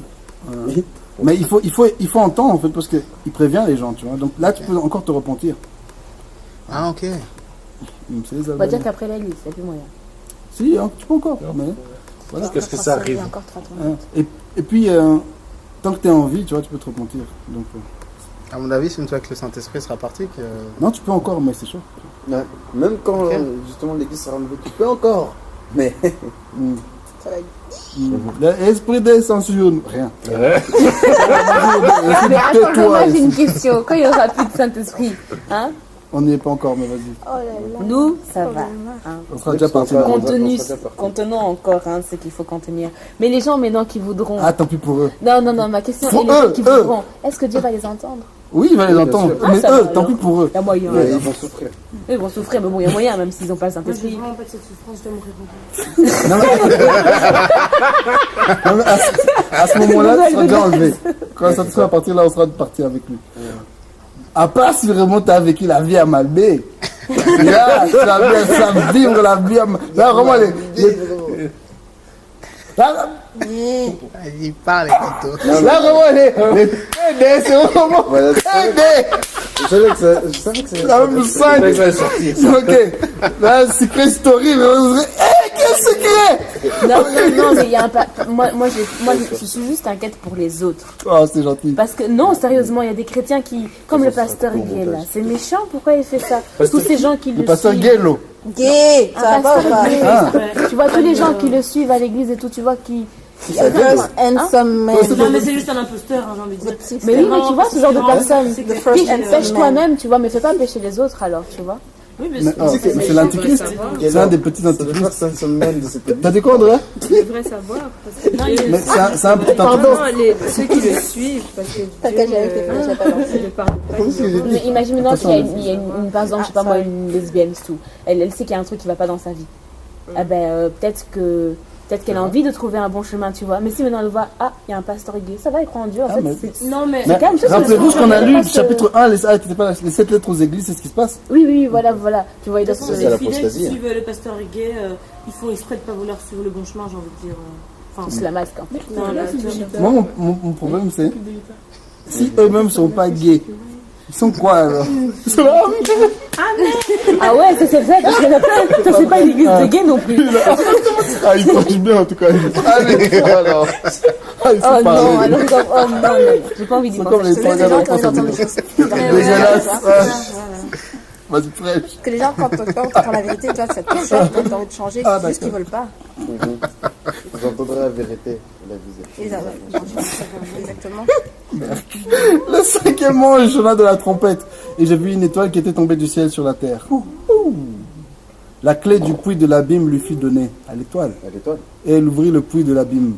Mais il faut entendre en fait parce qu'il prévient les gens, tu vois. Donc là, tu peux encore te repentir. Ah ok. C'est les On va Albanais. dire qu'après l'église, il n'y a plus moyen. Si, hein, tu peux encore. Mais, voilà. Qu'est-ce que ça arrive? Il y a encore 30 Hein. minutes. Et puis, tant que tu es en vie, tu vois, tu peux te repentir. Donc, À mon avis, c'est une fois que le Saint-Esprit sera parti que. non, tu peux encore, mais c'est chaud. Ouais. Même quand Ok. justement l'église sera enlevée, tu peux encore. Mais Mm. Ça va être L'esprit des censures, rien. Mais attends, moi j'ai une question. Quand il n'y aura plus de Saint-Esprit, hein, On n'y est pas encore, mais vas-y. Oh là là. nous, ça Oh va. là là. Hein. On sera déjà parti. Ouais, Contenons encore hein, ce qu'il faut contenir. Mais les gens maintenant qui voudront. Ah, tant pis pour eux. Non, non, non, ma question Pour est les gens eux, qui eux. voudront. Est-ce que Dieu va les entendre? Oui, il va les Oui, bien entendre. sûr. Mais Ah, ça eux, va, tant alors. pis pour eux. Il y a moyen. ils vont souffrir. Ils vont souffrir, mais bon, il y a moyen, même s'ils n'ont pas le Moi, j'ai Saint-Esprit. vraiment pas de cette souffrance, je dois me répondre. Non, non, mais à ce moment-là, tu seras déjà enlevé. Quand ça sera partir là, on sera parti avec lui. À part si vraiment tu as vécu la vie à Malbé. Là, tu vas vivre la vie à Malbé. Là, vraiment, là, Il parle, écoute. là, vraiment, les TD, c'est vraiment Voilà, TD. je savais que c'est La même scène. Ça va sortir. Ok. Là, secret story, quel secret? Non, non, non, mais il y a un pas. Moi, je suis juste inquiète pour les autres. Oh, c'est gentil. Parce que, non, sérieusement, il y a des chrétiens qui. Comme le pasteur Gay, là. C'est méchant, pourquoi il fait ça? Tous ces gens qui Le le pasteur suivent. Guélo. Gay, ça Un va pas ou pasteur pas? Gay. Ah. Tu vois, tous les gens qui le suivent à l'église et tout, tu vois, qui. The first handsome man. Non, mais c'est juste un imposteur, hein, j'ai envie de dire. Mais oui, mais tu vois, ce genre de personnes. C'est The que- first Qui handsome pêche man. toi-même, tu vois, mais fais pas pêcher les autres alors, tu vois. Oui, mais Mais, c'est oh, c'est l'antichrist. C'est un des petits C'est le antichrists. first handsome man de cette église. T'as dit quoi, André? Tu devrais savoir. Parce que Non, il Mais c'est un petit Pardon, antichrist. ceux qui le suivent, parce que T'as qu'à gérer avec tes flèches, pas lancé. ne parle pas. Mais imagine maintenant qu'il y a Attention, une, par exemple, je sais pas moi, une lesbienne, c'est tout. Elle sait qu'il y a un truc qui va pas dans sa vie. Eh ben, peut-être qu'elle a envie de trouver un bon chemin, tu vois. Mais si maintenant elle voit, ah, il y a un pasteur gay, ça va, elle croit en Dieu. En Ah, fait, mais- c'est- Non, mais. Mais calme, ça, c'est rappelez-vous le ce qu'on a lu, parce que- chapitre 1, les 7 lettres aux églises, c'est ce qui se passe. Oui, oui, voilà, voilà. Tu vois, il De doit toute façon, se. C'est les fidèles qui l'apostasie, hein. suivent le pasteur gay, ils font exprès de pas vouloir suivre le bon chemin, j'ai envie de dire. Enfin, Ils se la masquent, en fait. non, là, tu vois. Moi, mon problème, c'est si eux-mêmes sont pas gays, ils sont quoi alors? Ils sont là, Ah ouais, ça c'est vrai, parce qu'il y en a plein. Ça c'est pas une église de gays non plus. ah, ils penchent bien en tout cas. Allez, alors. Ah, ils Oh sont non, pareils. alors oh non, non, j'ai pas envie d'y C'est penser. comme les Je te jure, trois des gens gars qui ont dans entendu le des choses. Dégueulasse. Vas-y, prêche. Que les gens, quand t'entends la vérité, toi, ça te choque, t'as envie de changer, Ah, c'est juste qu'ils d'accord. veulent pas. Vous entendrez la vérité, la visée. Et ça, exactement. Le cinquième ange sonna de la trompette, et j'ai vu une étoile qui était tombée du ciel sur la terre. La clé du puits de l'abîme lui fut donnée à l'étoile, À l'étoile. et elle ouvrit le puits de l'abîme,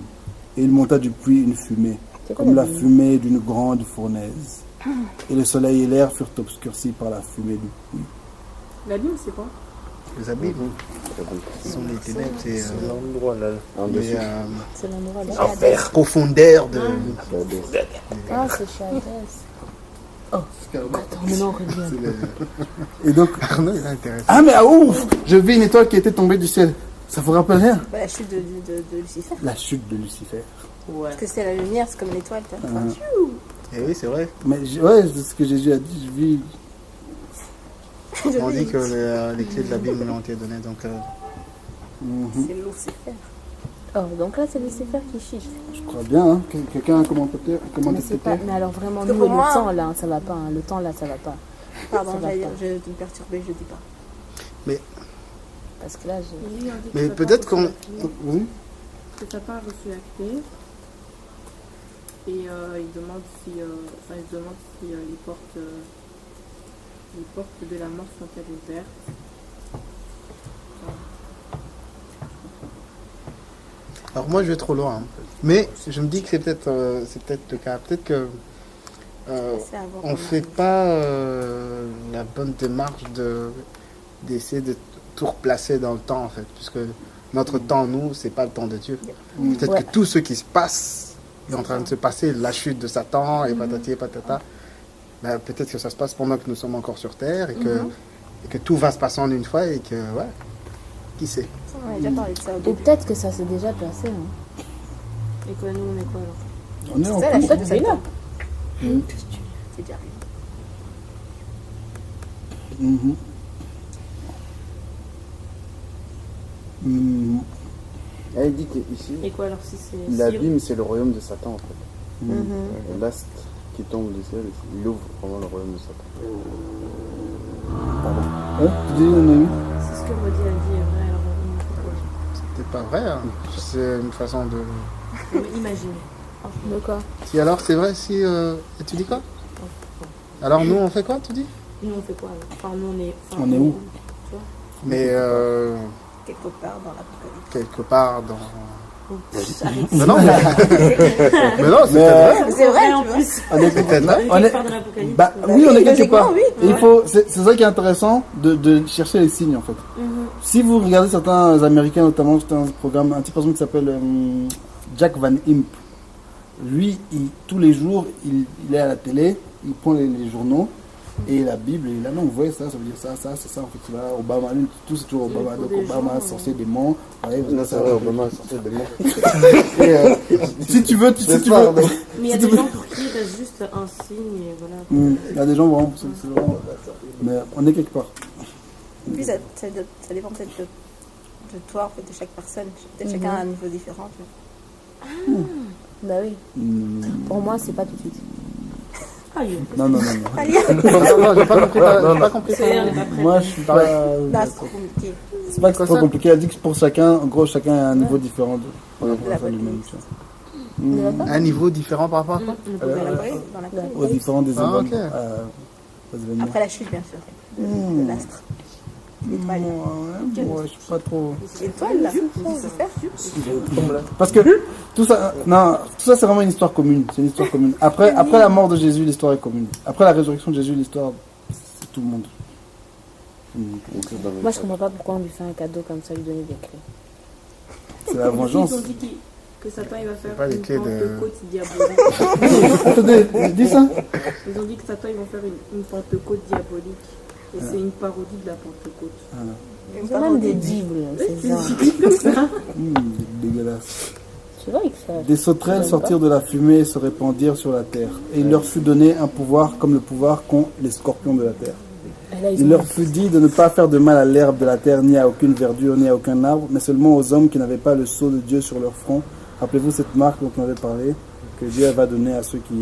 et il monta du puits une fumée, comme la fumée d'une grande fournaise. Et le soleil et l'air furent obscurcis par la fumée du puits. La Bible, c'est quoi? Les abîmes, ce sont les ténèbres, c'est L'endroit là. En les dessous. C'est l'endroit là. Enfer. profondeurs de. Ah, c'est Chadès. Oh, attends, mais non, reviens. Et donc, Arnaud, il est intéressant. ah mais ah, ouf, je vis une étoile qui était tombée du ciel. Ça vous rappelle rien? Bah, la chute de Lucifer. La chute de Lucifer. Ouais. Parce que c'est la lumière, c'est comme l'étoile. T'as- Et oui, c'est vrai. Mais ouais, c'est ce que Jésus a dit, je vis. On dit que les clés de la Bible lui ont été données, donc. Mhm. C'est Lucifer. Oh, donc là, c'est Lucifer qui chiche. Je crois bien, hein. Quelqu'un a commenté Mais c'est pas. Mais alors vraiment, Parce que nous, pour le moi- temps là, ça va pas. Hein. Le temps là, ça va pas. Pardon, Ça va j'allais pas. dire, je vais me perturber, je dis pas. Parce que là, je. Mais peut-être qu'on. Oui. Que t'as pas reçu la clé. Et il demande si, les portes de la mort sont-elles ouvertes. Alors moi, je vais trop loin. Hein. Mais je me dis que c'est peut-être le cas. Peut-être que. C'est avant On qu'on fait pas la bonne démarche d'essayer de tout replacer dans le temps en fait, puisque notre temps nous c'est pas le temps de Dieu. Peut-être Ouais. que tout ce qui se passe est en train de se passer, la chute de Satan et patati et patata. Ben, peut-être que ça se passe pendant que nous sommes encore sur terre et que tout va se passer en une fois et que ouais, qui sait. On a déjà parlé de ça au Et début. peut-être que ça s'est déjà passé. Hein. Et quoi, nous, on est quoi alors? On est en C'est ça, la cours. chute de C'est là. Satan. C'est déjà arrivé. Mhm. Hmm, Elle dit qu'ici, Et quoi alors si c'est. l'abîme, c'est le royaume de Satan en fait. hmm. Et l'astre qui tombe du ciel, il ouvre vraiment le royaume de Satan. Ouais, tu dis, Noémie? C'est ce que Maudit a dit est vrai, alors C'est pas vrai, hein. C'est une façon de... mais imaginez. De quoi? Si alors, c'est vrai, si... Et tu dis quoi? Alors nous, on fait quoi, tu dis? Nous on fait quoi alors? Enfin, nous on est. On est où? Tu vois. Mais Quelque part dans l'apocalypse. quelque part dans... Arrête. Mais non, mais non, c'est Mais, peut-être vrai. C'est vrai, en tu vois. plus. On est peut-être là. On est quelque part dans l'apocalypse. Bah, oui, on est quelque logiquement, part. oui. Et il faut, c'est ça qui est intéressant de chercher les signes en fait. Si vous regardez certains Américains, notamment, c'est un programme, un petit personnage qui s'appelle Jack Van Imp. Lui, tous les jours, il est à la télé, il prend les journaux et la Bible, et là, non, vous voyez ça, ça veut dire ça, c'est ça, en fait, là, Obama, lui, tout c'est toujours Obama, donc Obama, sorcier démon. Ouais, Non, c'est vrai, Obama est sorti des mots. Et, si tu veux, si tu veux. Mais il y a des gens pour qui il reste juste un signe et voilà. Il y a des gens vraiment, c'est vraiment. Mais on est quelque part. Puis ça dépend peut-être de toi, en fait, de chaque personne. Peut-être chacun a un niveau différent. Tu vois. Bah oui. Pour moi, c'est pas tout de suite. Aïe. Non. Non, j'ai pas compris. J'ai pas compris. C'est on n'est pas prêt. Moi, je suis pas. Là, c'est trop compliqué. C'est pas que c'est trop compliqué. Elle dit que pour chacun, en gros, chacun a un niveau différent par rapport à ça lui-même. tu vois. Un niveau différent par rapport à quoi? Dans l'apocalypse. Aux différents des Ah, événements. ok. Aux événements. Après la chute, bien sûr. De l'astre. L'étoile. Ouais, je suis pas trop. L'étoile, là. Lucifer. Parce que tout ça, non, tout ça c'est vraiment une histoire commune. C'est une histoire commune. Après la mort de Jésus, l'histoire est commune. Après la résurrection de Jésus, l'histoire, c'est tout le monde. Moi, je comprends pas pourquoi on lui fait un cadeau comme ça, lui donner des clés. C'est la vengeance. Ils ont dit que Satan il va faire pas les une clés de- Pentecôte diabolique. Attendez, dis ça. Ils ont dit que Satan ils vont faire une Pentecôte diabolique. Et c'est une parodie de la Pentecôte. C'est même des bibles, c'est genre. Dégueulasse. C'est vrai que ça. Des sauterelles sortirent de la fumée et se répandirent sur la terre. Et il leur fut donné un pouvoir comme le pouvoir qu'ont les scorpions de la terre. Et là, ils Il ont- leur fut dit de ne pas faire de mal à l'herbe de la terre, ni à aucune verdure, ni à aucun arbre, mais seulement aux hommes qui n'avaient pas le sceau de Dieu sur leur front. Rappelez-vous cette marque dont on avait parlé, que Dieu va donner à celui qui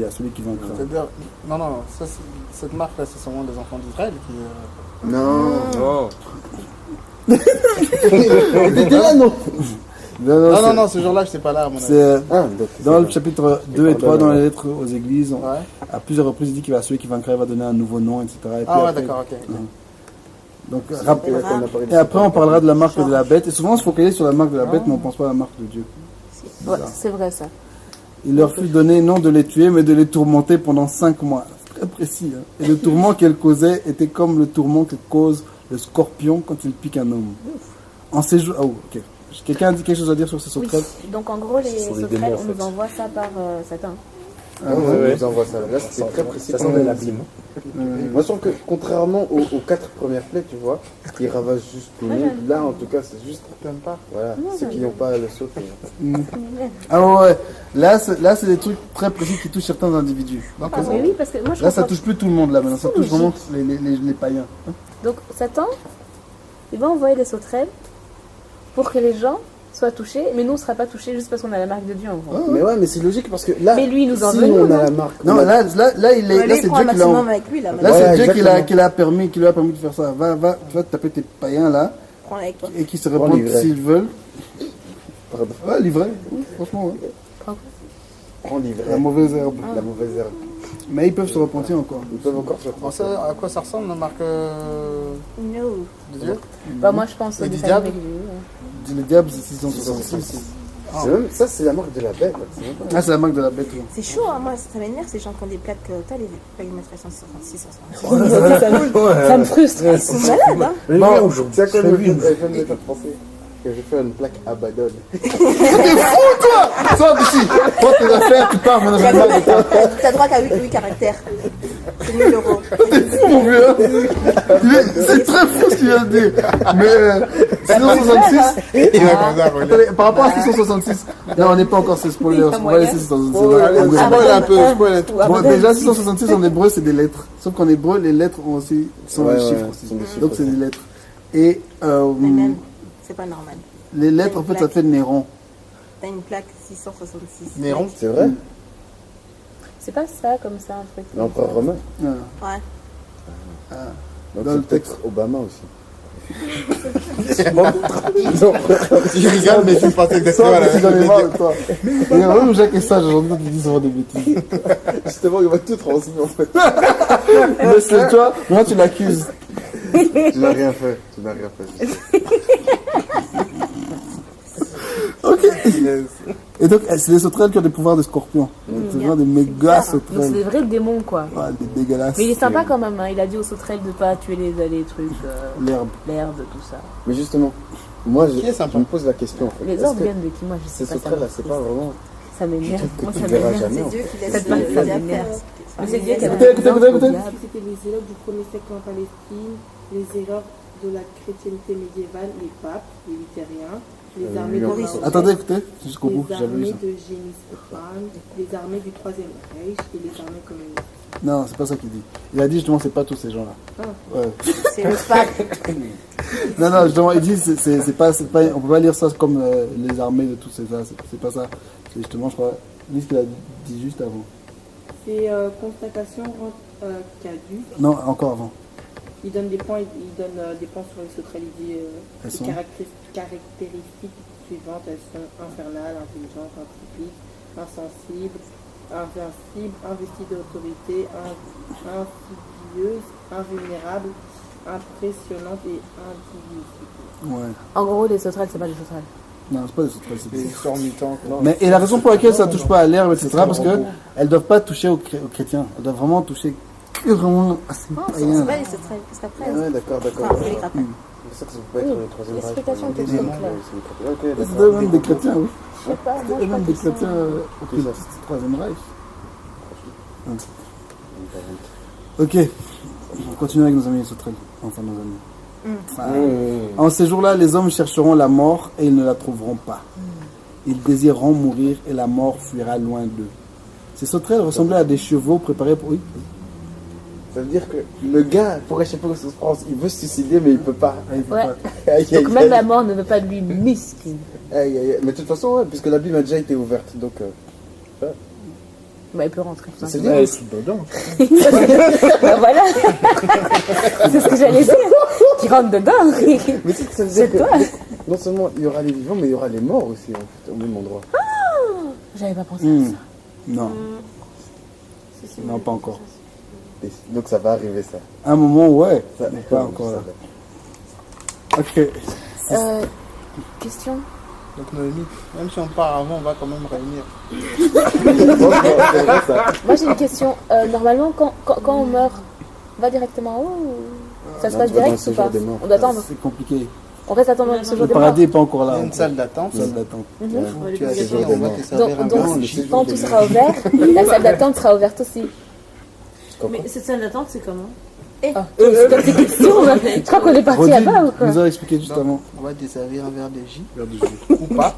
vaincra. C'est-à-dire, non, ça, cette marque-là, c'est sûrement des enfants d'Israël qui... Non. Non. T'étais là, non? Non, ce jour-là, je n'étais pas là, à mon avis. C'est Ah, donc, dans le chapitre 2 et 3, dans les lettres aux églises, Ouais. à plusieurs reprises, il dit qu'il va celui qui vaincra, il va donner un nouveau nom, etc. Et puis Ah ouais, après- d'accord, ok. Donc, Et et après, on parlera de la marque de la bête. Et souvent, on se focalise sur la marque de la bête, mais on pense pas à la marque de Dieu. Ouais, c'est vrai ça. Il leur fut donné non de les tuer, mais de les tourmenter pendant 5 mois. C'est très précis. Hein. Et le tourment qu'elle causait était comme le tourment que cause le scorpion quand il pique un homme. En ces jours... Oh, ok. Quelqu'un a dit quelque chose à dire sur ces Oui. sauterelles? Donc en gros, les sont des sauterelles, démons, en on fait. nous envoie ça par Satan. Ah, ouais, on vous envoie ça. Là, c'était très précis. Ça sent de l'abîme. Moi, je sens que contrairement aux 4 premières plaies, tu vois, ils ravagent juste tout le monde. Là, en tout cas, c'est juste. T'aimes pas? Voilà, ceux qui n'ont pas le sauter. Ah ouais. Là, c'est des trucs très précis qui touchent certains individus. Donc, Ah, mais oui, parce que moi je là, ça comprends. touche plus tout le monde, là, maintenant. Ça touche vraiment les païens. Donc Satan, il va envoyer des sauterelles pour que les gens soient touchés, mais nous on ne sera pas touchés juste parce qu'on a la marque de Dieu en gros. Mais ouais, mais c'est logique parce que là, Mais lui, il nous en si veut, on nous, a non la marque. Non, là, il est, Ouais, là, lui, c'est il prend Dieu un qui l'a maximum avec lui, là. Là, maintenant. c'est Ouais, Dieu qui exactement. l'a permis, qui lui a permis de faire ça. Tu vas taper tes païens là, Prends-le avec toi. et qui se Prends répondent l'ivraie. s'ils veulent. Pardon. Ouais, livré, oui, franchement, ouais. Prends l'ivraie. La mauvaise herbe. La mauvaise herbe. Mais ils peuvent se repentir encore. Ils peuvent encore se Bon, prendre. ça, à quoi ça ressemble, la marque No. de Dieu? Bah, moi je pense Et au du dessin diable animé que j'ai vu, ouais. Le diable, c'est 666. C'est même, ça, c'est la marque de la bête. C'est même pas- Ah, c'est la marque de la bête, oui. C'est chaud, hein, moi, ça m'énerve ces gens qui ont des plaques. T'as les plaques maîtresses 166, 166. Ça me frustre. Ils sont malades, hein. Mais Bon, non, tu sais quoi, c'est je lui. viens de mettre en français que je fais une plaque Abaddon. Sors d'ici. Prends tes affaires, tu pars maintenant. j'en ai marre de toi. T'as droit qu'à 8 caractères. C'est 1000 euros. Mon vieux, hein. C'est très fou ce qu'il vient de dire. Mais 666. Il va commencer à brûler. Attendez, par rapport à 666, non, on n'est pas encore sur spoiler. On va laisser 666. Allez, spoil un peu, spoil un tout. Bon, déjà, 666 en hébreu, c'est des lettres. Sauf qu'en hébreu, les lettres ont aussi, sont Ouais, des ouais, chiffres ouais, aussi. sont des chiffres Donc, c'est aussi. des lettres. Et Mais même, c'est pas normal. Les lettres, en fait, ça fait Néron. T'as une plaque 666. Néron. C'est vrai? C'est pas ça comme ça, un truc. L'empereur romain. Ah. Ouais. Donc Dans le c'est peut-être texte. Obama aussi. Tu rigoles, mais je pensais exactement à la Tu même dois les chose. voir, toi. Il y a même Jacques et Sage aujourd'hui qui disent souvent des bêtises. Justement, il va tout transmettre en fait. Mais c'est toi, maintenant tu l'accuses. Tu n'as rien fait. Tu n'as rien fait. Ok. Et donc, c'est les sauterelles qui ont des pouvoirs de scorpion. C'est vraiment des méga Donc c'est sauterelles. des vrais démons, quoi. Ouais, des dégueulasses. Mais il est sympa quand même, hein. Il a dit aux sauterelles de pas tuer les trucs, L'herbe. l'herbe, tout ça. Mais justement, moi Qui est sympa? je me pose la question en fait. Les Est-ce ordres que viennent de qui, moi, je ces sais pas. sauterelles là, c'est pas vraiment. Ça m'énerve. que Moi, tu ça verras m'énerve. jamais. C'est en Dieu fait. qui laisse Cette partie, ça les m'énerve. affaires. Mais c'est Dieu qui a Écoutez, écoutez, écoutez. C'était les élèves du premier siècle en Palestine, les erreurs de la chrétienté médiévale, les papes, les luthériens, les armées de oui, Mahomet, Attendez, écoutez, jusqu'au bout, les j'avais vu armées ça. de Génis Khan, les armées du Troisième Reich et les armées communistes. Non, c'est pas ça qu'il dit. Il a dit justement, c'est pas tous ces gens-là. Ah. Ouais. C'est le pape. Non, non, justement, il dit, c'est pas, on peut pas lire ça comme les armées de tous ces gars, c'est pas ça. C'est justement, je crois, lis ce qu'il a dit juste avant. C'est constatation caduque. Non, encore avant. Il donne des points, des points sur les sauterelles. Il dit Elles les sont caractéristiques suivantes, elles sont infernales, intelligentes, intripiques, insensibles, invincibles, investies d'autorité, insidieuses, invulnérables, impressionnantes et indivisibles. Ouais. En gros, les sauterelles, c'est pas des sauterelles. Non, c'est pas des sauterelles, c'est Les des... histoires mutantes. Non. Mais, et la raison pour laquelle ça touche pas à l'herbe, etc., parce que elles doivent pas toucher aux chrétiens. Elles doivent vraiment toucher que vraiment à ces Non, païens, c'est là. pas les sauterelles. Parce qu'après, Ouais, d'accord, d'accord. enfin, c'est les grappins. C'est ça que ça peut être Oui, le troisième Reich. l'explication par était exemple. très claire. Ouais, c'est les chrétiens. Ok, C'est d'accord. même des chrétiens, oui. Je sais pas, moi, C'est je crois même des qu'ils sont... chrétiens au Troisième Reich. Ok, on continue avec nos amis les sauterelles. Enfin, nos amis. Enfin, en ces jours-là, les hommes chercheront la mort et ils ne la trouveront pas. Ils désireront mourir et la mort fuira loin d'eux. Ces sauterelles ressemblaient à des chevaux préparés pour... Oui. Ça veut dire que le gars, pour échapper aux souffrances, il veut se suicider mais il peut pas. Ah, il faut Ouais. pas. Aïe, aïe, Donc même aïe. la mort ne veut pas de lui, miskin. Aïe, aïe, aïe. Mais de toute façon, ouais, puisque la Bible a déjà été ouverte, donc... Bah, il peut rentrer. c'est Ouais, bien. c'est dedans. Bah voilà. C'est ce que j'allais dire. Qui rentre dedans. Mais tu sais que ça veut C'est dire toi. que non seulement il y aura les vivants, mais il y aura les morts aussi, en fait, au même endroit. J'avais pas pensé à Hmm. ça. Non, non, pas encore. Et donc ça va arriver, ça. À un moment, ouais, Ça- mais pas encore là. ça va. Ok. Question. Donc Noémie, même si on part avant, on va quand même réunir. C'est vrai, ça. Moi j'ai une question. Normalement, quand on meurt, on va directement en haut ou ça se Non, passe tu vas dans direct le ou pas? séjour des morts. On doit attendre. C'est compliqué. On reste attendre le séjour Le des morts. paradis n'est pas encore là. Il y a une salle d'attente. Salle d'attente. Mhm. Tu as Le dit, séjour on des va morts. te servir un Donc, Non, le donc séjour quand des tout morts. sera ouvert, la salle d'attente sera ouverte aussi. Mais cette salle d'attente, c'est comment? Ah, c'est comme des questions. Je crois qu'on est parti Redis, là-bas ou tu quoi? nous as expliqué juste avant. On va te servir un verre de jus. Verre de jus. Ou pas.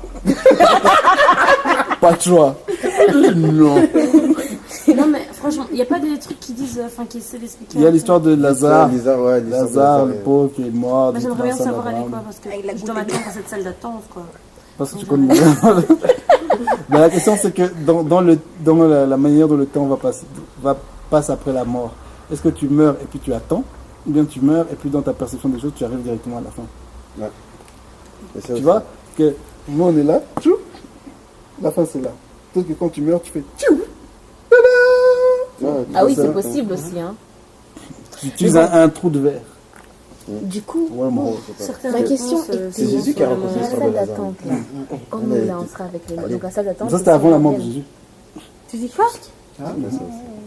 Pas de choix. Non. Non, mais franchement, il n'y a pas des trucs qui disent, enfin, qui essaient d'expliquer. Il y a l'histoire de Lazare. Ouais, l'histoire de Lazare, le Lazare. pauvre qui est mort. Moi, j'aimerais dans bien la salle savoir aller d'Abraham. quoi, parce que Avec la je dois m'attendre à cette salle d'attente, quoi. Parce que tu connais bien. Mais la question c'est que dans la manière dont le temps passe après la mort, est-ce que tu meurs et puis tu attends, ou bien tu meurs et puis dans ta perception des choses tu arrives directement à la fin? Et ça Tu aussi. vois que nous on est là, tchou, la fin c'est là. Peut-être que quand tu meurs tu fais tchou, tada. Ouais, Ah oui, ça, c'est ouais. possible aussi. Hein. Tu utilises un trou de verre. Du coup, Ouais, moi. ma question C'est Jésus qui a raconté la l'histoire salle de Lazare. d'attente là. Quand nous là on sera avec les morts. Donc la salle d'attente. Ça c'était avant la mort de Jésus. Tu dis quoi? Ouais, ça aussi.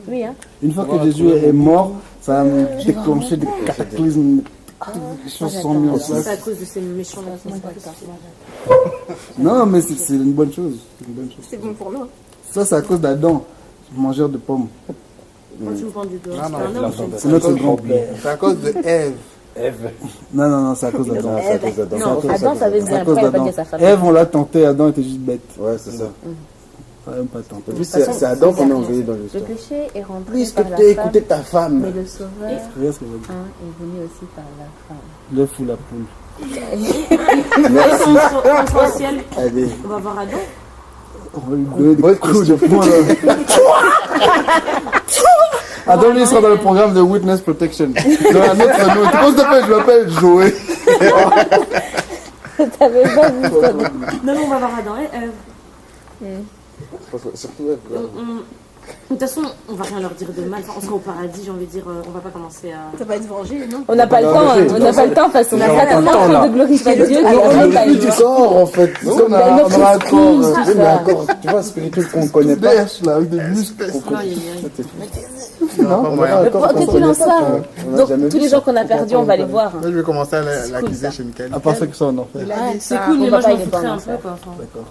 Oui, hein. Une fois que Jésus est mort, ça a déclenché des cataclysmes. Des choses sont mises en C'est place. à cause de ces méchants là. Non, mais c'est une bonne chose. C'est une bonne chose. C'est bon pour nous. Ça, c'est à cause d'Adam, mangeur de pommes. Quand tu me prends du doigt, Non, c'est un non, homme. C'est notre grand-père. C'est à cause de Ève. Ève. Non, c'est à cause d'Adam. Non, c'est à cause d'Adam. Non, C'est à cause Adam, ça veut C'est dire à cause après, il a pas d'Adam. dit à sa femme. Ève, on l'a tenté, Adam était juste bête. Ouais, c'est ça. Ça n'a même pas tenté. En plus, c'est Adam qu'on a envoyé dans Le l'histoire. péché est rentré Puisque par la tu as femme, écouté ta femme. mais le sauveur Regarde ce qu'elle va dire. est venu aussi par la femme. L'œuf ou la poule. Merci. On sera au ciel. Allez. On va voir Adam. On va lui donner des Bonne coups de question. poing là. Adam, lui, il sera dans le programme de Witness Protection. Dans un autre nom. Comment tu t'appelles? Je m'appelle Joey. T'avais pas vu ça. Non, mais on va voir Adam. Surtout, ouais, De toute façon, on va rien leur dire de mal. Enfin, on sera au paradis, j'ai envie de dire. On va pas commencer à. Ça va être vengé, non? On n'a pas le temps, hein. On n'a pas le temps parce qu'on a pas tellement en train de glorifier Dieu qu'on n'a pas le du temps. corps en fait. On aura un corps. Oui, mais un corps, tu vois, spirituel qu'on connaît pas. Bêche là, avec des muscles. Non, il y a Non, pas moyen. Mais quoi qu'il en soit, On a donc jamais tous vu les ça. gens qu'on a perdus, on va les voir. Là, je vais commencer à cool, l'accuser ça. chez Michael. À part ça que ça, on en fait. C'est cool, mais Mon moi je papa, m'en il est foutrais pas un en peu quoi. Enfin. D'accord.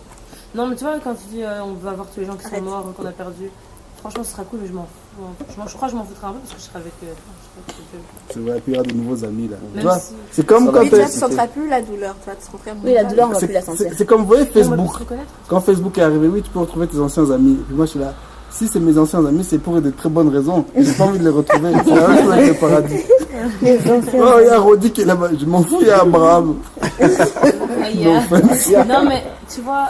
Non, mais tu vois, quand tu dis on va voir tous les gens qui sont morts, qu'on a perdus, franchement ce sera cool, mais je m'en fous. Je crois que je m'en foutrais un peu parce que je serai avec eux. C'est vrai, puis il y aura de nouveaux amis là. Tu Même vois, si. c'est comme quand Oui, tu t'es- ne sentiras plus la douleur, tu vas te sentir Oui, la douleur, on va plus la sentir. c'est comme, vous voyez, On va plus Facebook. se reconnaître. Quand Facebook est arrivé, oui, tu peux retrouver tes anciens amis. Et puis moi, je suis là. Si c'est mes anciens amis, c'est pour de très bonnes raisons. J'ai pas envie de les retrouver. C'est la même chose avec le paradis. Oh, il y a Rodi qui est là-bas. Je m'en fous, il y a Abraham. Non, mais tu vois,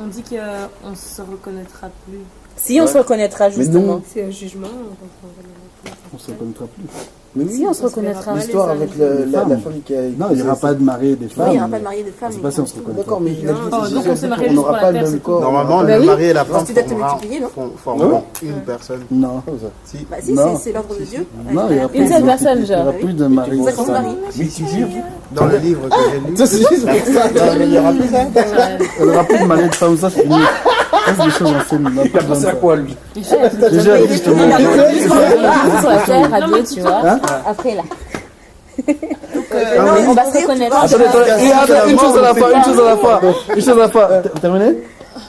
on dit qu'on se reconnaîtra plus. Si on se reconnaîtra justement. C'est un jugement. On se reconnaîtra plus. Mais Si on se reconnaîtra. l'histoire avec la femme qui a. Non, il n'y aura pas de mari et des femmes. Oui, il n'y aura pas de marié de femme. C'est pas si on se reconnaîtra. D'accord, mais il a dit Oh, donc on s'est marié on juste n'aura pour pas la le terre, même c'est corps. Normalement, Bah le oui. mari et la femme Tu dois te multiplier, non formeront une personne. Non. Si. Bah si, Non. c'est l'ordre de Dieu. Non, il y aura plus Une seule de- personne, Il n'y aura genre. plus de mari. C'est ça qu'on se marie. Oui, tu jures. Dans le livre que j'ai lu. Ça, c'est juste pour ça. Non, mais il y aura plus ça. Il n'y aura plus de mari et de femme, ça c'est fini. Ça c'est des choses anciennes. Il a pensé à quoi lui Déjà, justement. Sur la terre, à deux, tu vois. Hein Après, là. Non, On va se reconnaître. Attendez, attendez. Et attends, une chose à la fois, une chose à la fois. Une chose à la fois. Terminé?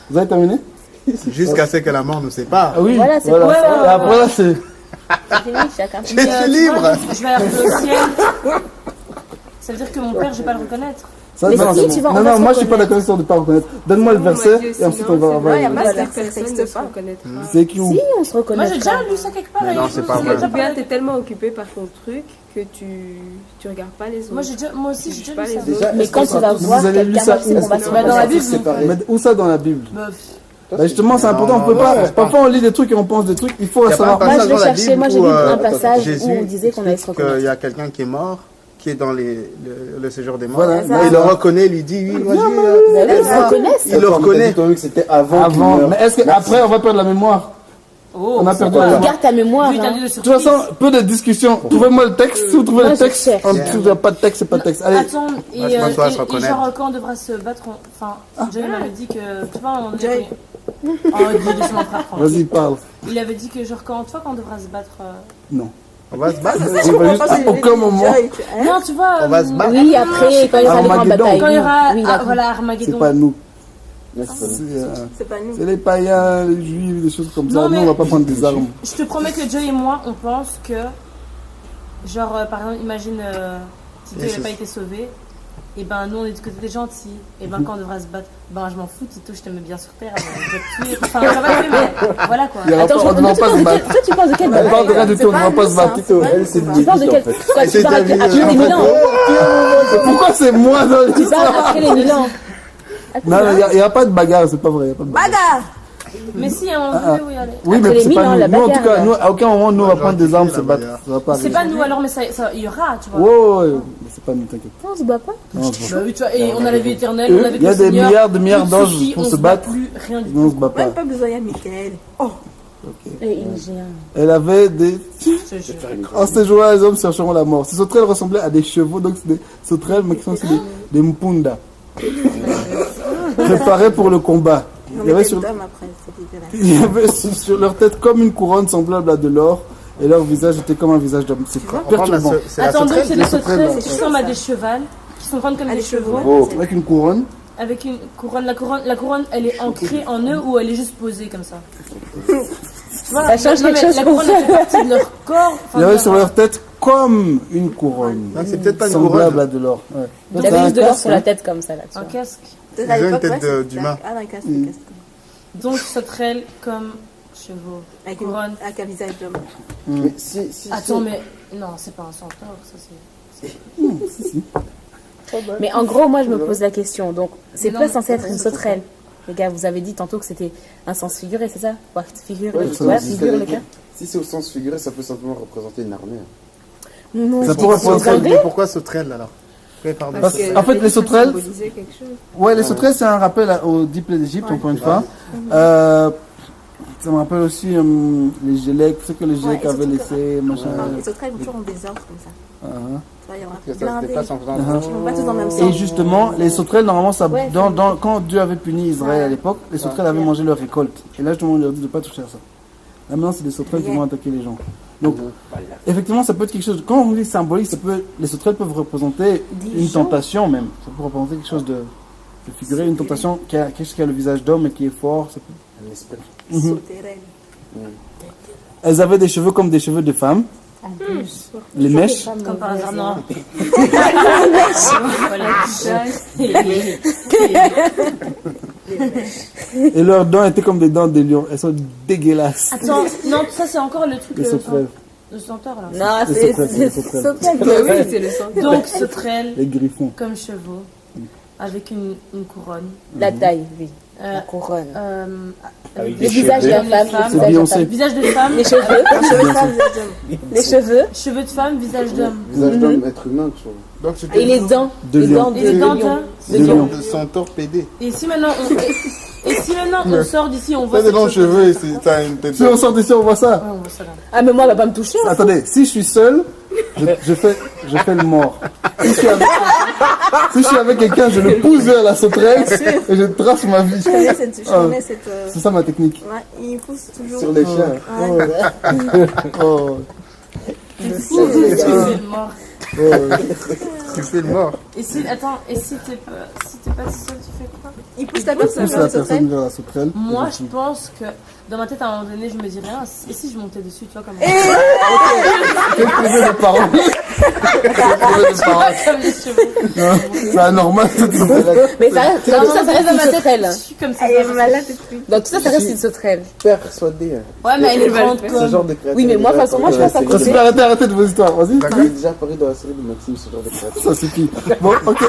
Vous avez terminé? Jusqu'à ce que la mort nous sépare. Ah oui. Voilà, c'est voilà. quoi, Et après là, c'est. C'est fini, chacun. Je suis libre. Je vais arriver au ciel. Ça veut dire que mon père, je vais pas le reconnaître. Ça, Mais non, si, c'est tu bon. vas- on Non, va non, se moi je suis pas reconnaître. d'accord sur de pas reconnaître. Donne-moi le verset et ensuite on va Ouais, il y a voir. pas Parce de que personne texte ne se pas. reconnaîtra. C'est écrit où? Si, on se Moi j'ai reconnaîtra. déjà lu ça quelque part. Mais non, et c'est je pas me vrai. souviens Ou bien pas. t'es tellement occupé par ton truc que tu regardes pas les autres. Moi aussi j'ai déjà lu ça. Déjà, Mais est-ce quand qu'on tu vas s'en- voir Vous avez lu quelqu'un, ça moi, je sais qu'on va se Bah, dans la reconnaître. Bible. séparés. Mais où ça dans la Bible? Bah, Bah justement, c'est important. On peut non, pas. non, Parfois on lit des trucs et on pense des trucs. Il faut Il y a pas un savoir. Moi, je passage vais dans la chercher. Bible Moi, j'ai où, lu un passage Jésus où on disait qu'on allait se explique qu'il y reconnaître. a quelqu'un qui est mort, qui est dans le séjour des morts. Voilà. Là, il le reconnaît, lui dit oui, vas-y. Bah oui, ils se reconnaissent. Il le reconnaît. T'as dit que c'était avant. qu'il Avant. meure. Mais est-ce qu'après on va perdre la mémoire? oh, On a c'est perdu quoi la mémoire. Garde ta mémoire. Lui, t'as hein. dit le De toute façon, peu de discussion. Trouvez-moi le texte. Si vous trouvez Moi, le je texte, cherche. on ne pas de texte, c'est pas de texte. Allez. Attends, et, Moi, je pense qu'on va se et reconnaître. genre quand on devra se battre, enfin, Joey m'avait dit que, tu vois, on Joey. Oh, dis, laisse-moi faire, franchement. Vas-y, parle. Il avait dit que genre quand, tu vois, quand on devra se battre. Non. On va se battre. Je vais juste à aucun moment. Non, tu vois. On va se battre. Oui, après, quand il y aura les grandes Armageddon. batailles. Quand il y aura, Oui, ah, d'accord. voilà, C'est Armageddon. pas nous. Ouais, c'est pas nous. C'est pas nous. C'est les païens, les juifs, des choses comme ça. Non, Nous, mais- on va pas prendre des armes. Je te promets que Joey et moi, on pense que, genre, par exemple, imagine, Tito, il n'a pas été sauvé. Et ben, nous, on est du côté des gentils. Et ben, quand on devra se battre, ben, je m'en fous, Tito, je t'aimais bien sur terre. Ben, je vais te tuer. Enfin, ça va tuer, mais voilà quoi. Il y aura Attends, pas- on ne va pas se battre. toi, tu parles de quelle On parle de rien du tout, on ne va pas se battre. Elle, c'est Tu parles de limite, quel... en fait. Quoi, tu parles après les 1000 ans. Pourquoi c'est moi dans Tu l'histoire? parles après les 1000 ans. Non, il n'y a pas de bagarre, c'est pas vrai. y a pas de bagarre. Bagarre. Mais si, à un moment donné, où y aller. Oui, Après mais les c'est 1000 pas ans, nous. la Nous, en tout bagarre, cas, là. nous, à aucun moment, nous, on va prendre des armes, la se battre. bagarre. Ça va pas C'est arriver. pas nous alors, mais ça, il y aura, tu vois. Ouais, mais c'est pas nous, t'inquiète. Non, on se bat pas. Non, on se bat Bah oui, tu vois, et on a la vie éternelle, on a avec Il y a le des Seigneur. milliards de milliards Plus de d'anges soucis, pour on se bat battre. plus, rien du pas. Non, on se tout. bat pas. Même pas besoin, il y a Michael. Oh, Et il est géant. Elle avait des. Je te jure. En ces jours-là, les hommes chercheront la mort. Ces sauterelles ressemblaient à des chevaux, donc c'est des sauterelles, mais qui sont aussi des mpunda. Préparés pour le combat. on Il y avait est sur, d'hommes après, c'est dégueulasse. il y avait sur leur tête comme une couronne semblable à de l'or, et leur visage était comme un visage d'homme. C'est perturbant. C'est la Attends, donc sauterelle. c'est des sauterelles, sauterelles là. qui ressemblent à des chevals, qui sont grandes comme Ah, des des chevaux. chevaux, Avec une couronne. avec une couronne. La couronne, elle est ancrée en eux ou elle est juste posée comme ça. Tu vois, Ça change non, quelque mais chose La qu'on couronne, elle fait partie de leur corps. enfin, Il y avait de sur leur tête comme une couronne. Non, c'est peut-être pas une Semblable couronne. à de l'or. Ouais. Il C'est avait un juste de l'or casque, sur la hein. tête comme ça, là. tu Un vois. casque. Peut-être à Ils ont une l'époque, tête ouais, c'est- d'humain. Ah, non, le casque, Mm. le casque. Donc sauterelles comme chevaux. Avec Couronne. un visage d'homme. Mais si, Attends, mais non, c'est pas un centaure, ça c'est. Mais en gros, moi, je me pose la question. Donc, c'est pas censé être une sauterelle. Les gars, vous avez dit tantôt que c'était un sens figuré, c'est ça? Ouais, figure le cas. Si c'est au sens figuré, ça peut simplement représenter une armée. Non, Ça pourrait représenter. Mais pourquoi sauterelle alors? Oui, pardon. Parce qu'en fait, les sauterelles. Symboliser quelque chose. Ouais, les sauterelles, c'est un rappel aux 10 plaies d'Égypte, encore une fois. Ça me rappelle aussi les Gélèques, c'est que les Gélèques avaient laissé, machin. Les sauterelles toujours ont des ordres comme ça. Tu vois, il y en a Que ça se blindés. dépasse en faisant Ils vont pas tous dans le même Et sens. justement, les sauterelles, normalement, ça, Ouais, quand Dieu avait puni Israël à l'époque, les sauterelles avaient mangé leur récolte. Et là, justement, on leur dit de ne pas toucher à ça. Là, maintenant, c'est les sauterelles qui vont attaquer les gens. Donc, effectivement, ça peut être quelque chose. Quand on dit symbolique, les sauterelles peuvent représenter une tentation même. Ça peut représenter quelque chose de figuré, une tentation qui a le visage d'homme et qui est fort. Ça peut... Un esprit. Sauterelles. Elles avaient des cheveux comme des cheveux de femmes. Les mèches. Comme par hasard, non. Et leurs dents étaient comme des dents de lion. Elles sont dégueulasses. Attends, non, ça c'est encore le truc Les sauterelles. de centaure là. Non, Les c'est sauterelles. Oui, c'est le sang. Donc sauterelle Les griffons. comme chevaux, avec une couronne. la taille, oui. Euh, La couronne. Avec Le des visage de la cheveux. femme. C'est le visage de la Beyoncé. femme. Visage de femme, Les cheveux. Les cheveux. cheveux de femme, visage d'homme. Visage d'homme, être humain, tu vois. Donc c'était Et les dents. De lion. Et les dents de... De lion. de centaure PD. Et si maintenant on sort d'ici, on voit T'as des cette longs chose- cheveux et t'as une tête Si on sort d'ici, on voit ça. Ouais, on voit ça là. Ah, mais moi, elle va pas me toucher. hein. Attendez, si je suis seul, je fais le mort. Si je suis avec quelqu'un, je le pousse vers la sauterelle et je trace ma vie. Je connais cette. C'est ça ma technique. Ouais, il pousse toujours. Sur les chiens. Oh. C'est mort. Tu fais le mort. Et si t'es pas seul, tu fais quoi? Il pousse la Je personne pousse vers la la sauterelle. personne vers la sauterelle. Moi, je pense que dans ma tête, à un moment donné, je me dirais, ah, et si je montais dessus, tu vois, comme Quel trouver de parole. Quel trouver de parole. comme les chevaux. C'est anormal. Mais ça reste, dans tout ça, ça reste dans ma sauterelle. Je suis comme ça. Elle est malade depuis. Dans tout ça, ça reste une sauterelle. Persuadé. Ouais, mais elle est grande Ce comme. genre de créature. Oui, mais moi, de toute façon, moi, je fais ça Ça suffit, arrêtez de vos histoires. Vas-y. Il est déjà apparu dans la série de Maxime, ce genre de créature. Ça suffit. Bon, ok.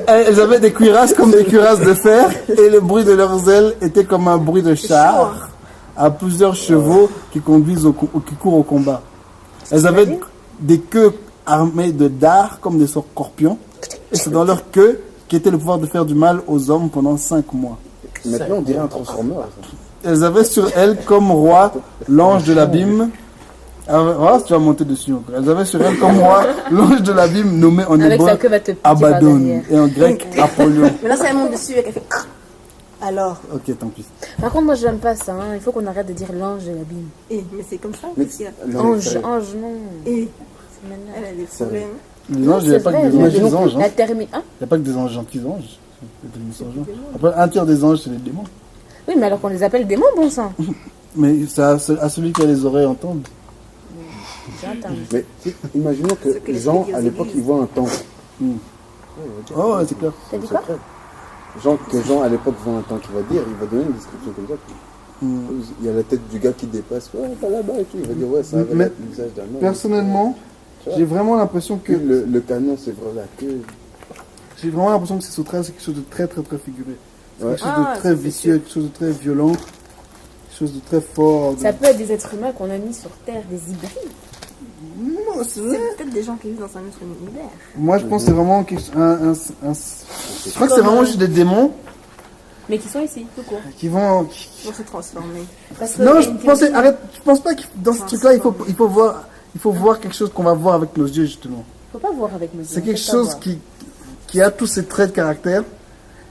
Elles avaient des cuirasses comme des cuirasses de fer et le bruit de leurs ailes était comme un bruit de char à plusieurs chevaux qui conduisent qui courent au combat. Elles avaient des queues armées de dards comme des scorpions et c'est dans leur queue qu'était le pouvoir de faire du mal aux hommes pendant 5 mois. Maintenant, on dirait un transformeur. Elles avaient sur elles comme roi l'ange de l'abîme. Ah, tu vas monter dessus encore. Elles avaient sur elles comme roi l'ange de l'abîme nommé en Avec hébreu sa queue va te piquer par Abaddon derrière. et en grec Apollon. Mais là, ça elle monte dessus et qu'elle fait. Alors. Ok, tant pis. Par contre, moi, j'aime pas ça. Hein. Il faut qu'on arrête de dire l'ange de l'abîme. Mais c'est comme ça. Mais Qu'est-ce qu'il y a non, Ange, sérieux. ange, non. Et C'est malade. elle a des C'est vrai. problèmes. Les anges, il n'y a C'est pas que vrai, des mais anges. Hein. La termine. Hein? Il n'y a pas que des anges gentils anges. Il y a des méchants anges. Après, un tiers des anges, c'est les démons. Oui, mais alors qu'on les appelle démons, bon sang. Mais c'est à celui qui a les oreilles entendre. J'entends. Mais imaginons que Ce que les Jean, églises à l'époque, disent. il voit un temple. Oh, ouais, c'est clair. T'as dit quoi? Jean, à l'époque, voit un temple, il va dire, il va donner une description comme ça. Il y a la tête du gars qui dépasse, ouais, pas là-bas et tout. Il va dire, ouais, ça avait Mais le visage d'un homme. Personnellement, j'ai vraiment l'impression que Le canon, c'est vrai, la queue. j'ai vraiment l'impression que ces sauterelles, c'est quelque chose de très très très figuré. C'est Ouais. quelque chose Ah, de très c'est vicieux, quelque chose de très violent, quelque chose de très fort. Ça peut être des êtres humains qu'on a mis sur Terre, des hybrides. Non, c'est C'est vrai. peut-être des gens qui vivent dans un autre univers. Moi, je pense que c'est vraiment quelque... Je crois que c'est vraiment juste des démons Mais qui sont ici, tout court. qui vont... Ils vont se transformer. Parce que Non, il y je a une pense, théorie. arrête, je pense pas que dans ce truc-là, il faut voir quelque chose qu'on va voir avec nos yeux, justement. Faut pas voir avec nos yeux. C'est on quelque peut pas chose voir. qui a tous ces traits de caractère,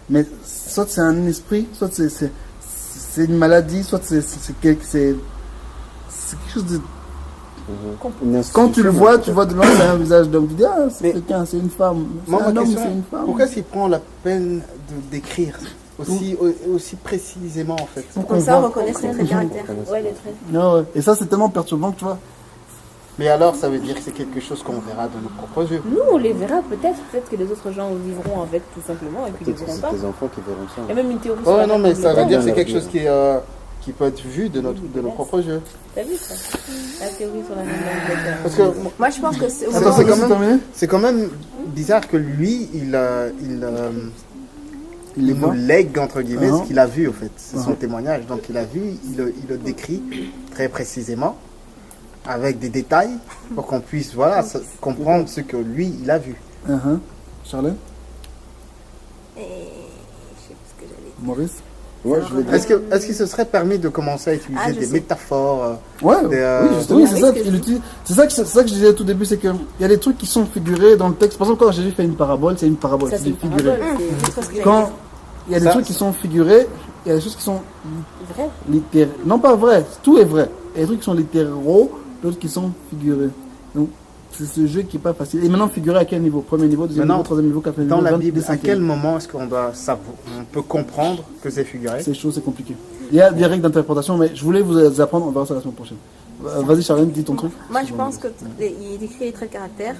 mais soit c'est un esprit, soit c'est une maladie, soit c'est quelque chose de... Quand tu le vois, tu vois de loin, c'est un visage d'homme. Tu dis, ah, c'est Mais- quelqu'un, c'est une femme. C'est Moi, un ma homme, question, c'est une femme. pourquoi s'il prend la peine de d'écrire aussi précisément en fait? Pour Comme qu'on ça, on voit. reconnaît ses traits de caractère. Ouais, les traits. Non, ouais. Et ça, c'est tellement perturbant que tu vois. Mais alors, ça veut dire que c'est quelque chose qu'on verra de nos propres yeux. Nous, on les verra peut-être que les autres gens vivront avec, tout simplement, et puis ils Peut-être que verront c'est pas. tes enfants qui verront ça. Il y a même une théorie. Ouais, sur non, la mais ça veut carte dire que c'est Ouais, quelque chose qui peut être vu de nos propres yeux. T'as vu ça? La théorie sur la même Parce que Moi, je pense que c'est. Attends, c'est quand c'est même- terminé? c'est quand même bizarre que lui, il Il les nous voit. lègue, entre guillemets, Uh-huh. ce qu'il a vu, au fait. C'est son Uh-huh. témoignage. Donc, il a vu, il le décrit très précisément, avec des détails, pour qu'on puisse comprendre ce que lui, il a vu. Charlotte? Et je sais plus ce que j'allais dire. Maurice? Ouais, je vais dire. Est-ce qu'il se serait permis de commencer à utiliser Ah, je des sais. métaphores Ouais, Des, oui, justement, oui, c'est oui, ça ce que qu'il je- utilise. C'est ça que je disais au tout début, c'est qu'il y a des trucs qui sont figurés dans le texte. Par exemple, quand Jésus fait une parabole, c'est une parabole, Ça, c'est c'est des une figurés. parabole. C'est autre chose que Quand il y a des Ça, trucs qui sont figurés, il y a des choses qui sont vrai. littéraux. Non, pas vrai, tout est vrai. Il y a des trucs qui sont littéraux, d'autres qui sont figurés. Donc, c'est ce jeu qui n'est pas facile. Et maintenant, figuré à quel niveau? Premier niveau, deuxième Maintenant, niveau, troisième niveau, quatrième dans niveau, la 20, Bible? À 25e. quel moment est-ce qu'on doit savoir, on peut comprendre que c'est figuré? C'est chaud, c'est compliqué. Il y a des règles d'interprétation, mais je voulais vous apprendre, on verra ça la semaine prochaine. Vas-y, Charlène, dis ton truc. Moi, je pense qu'il décrit les traits de caractère,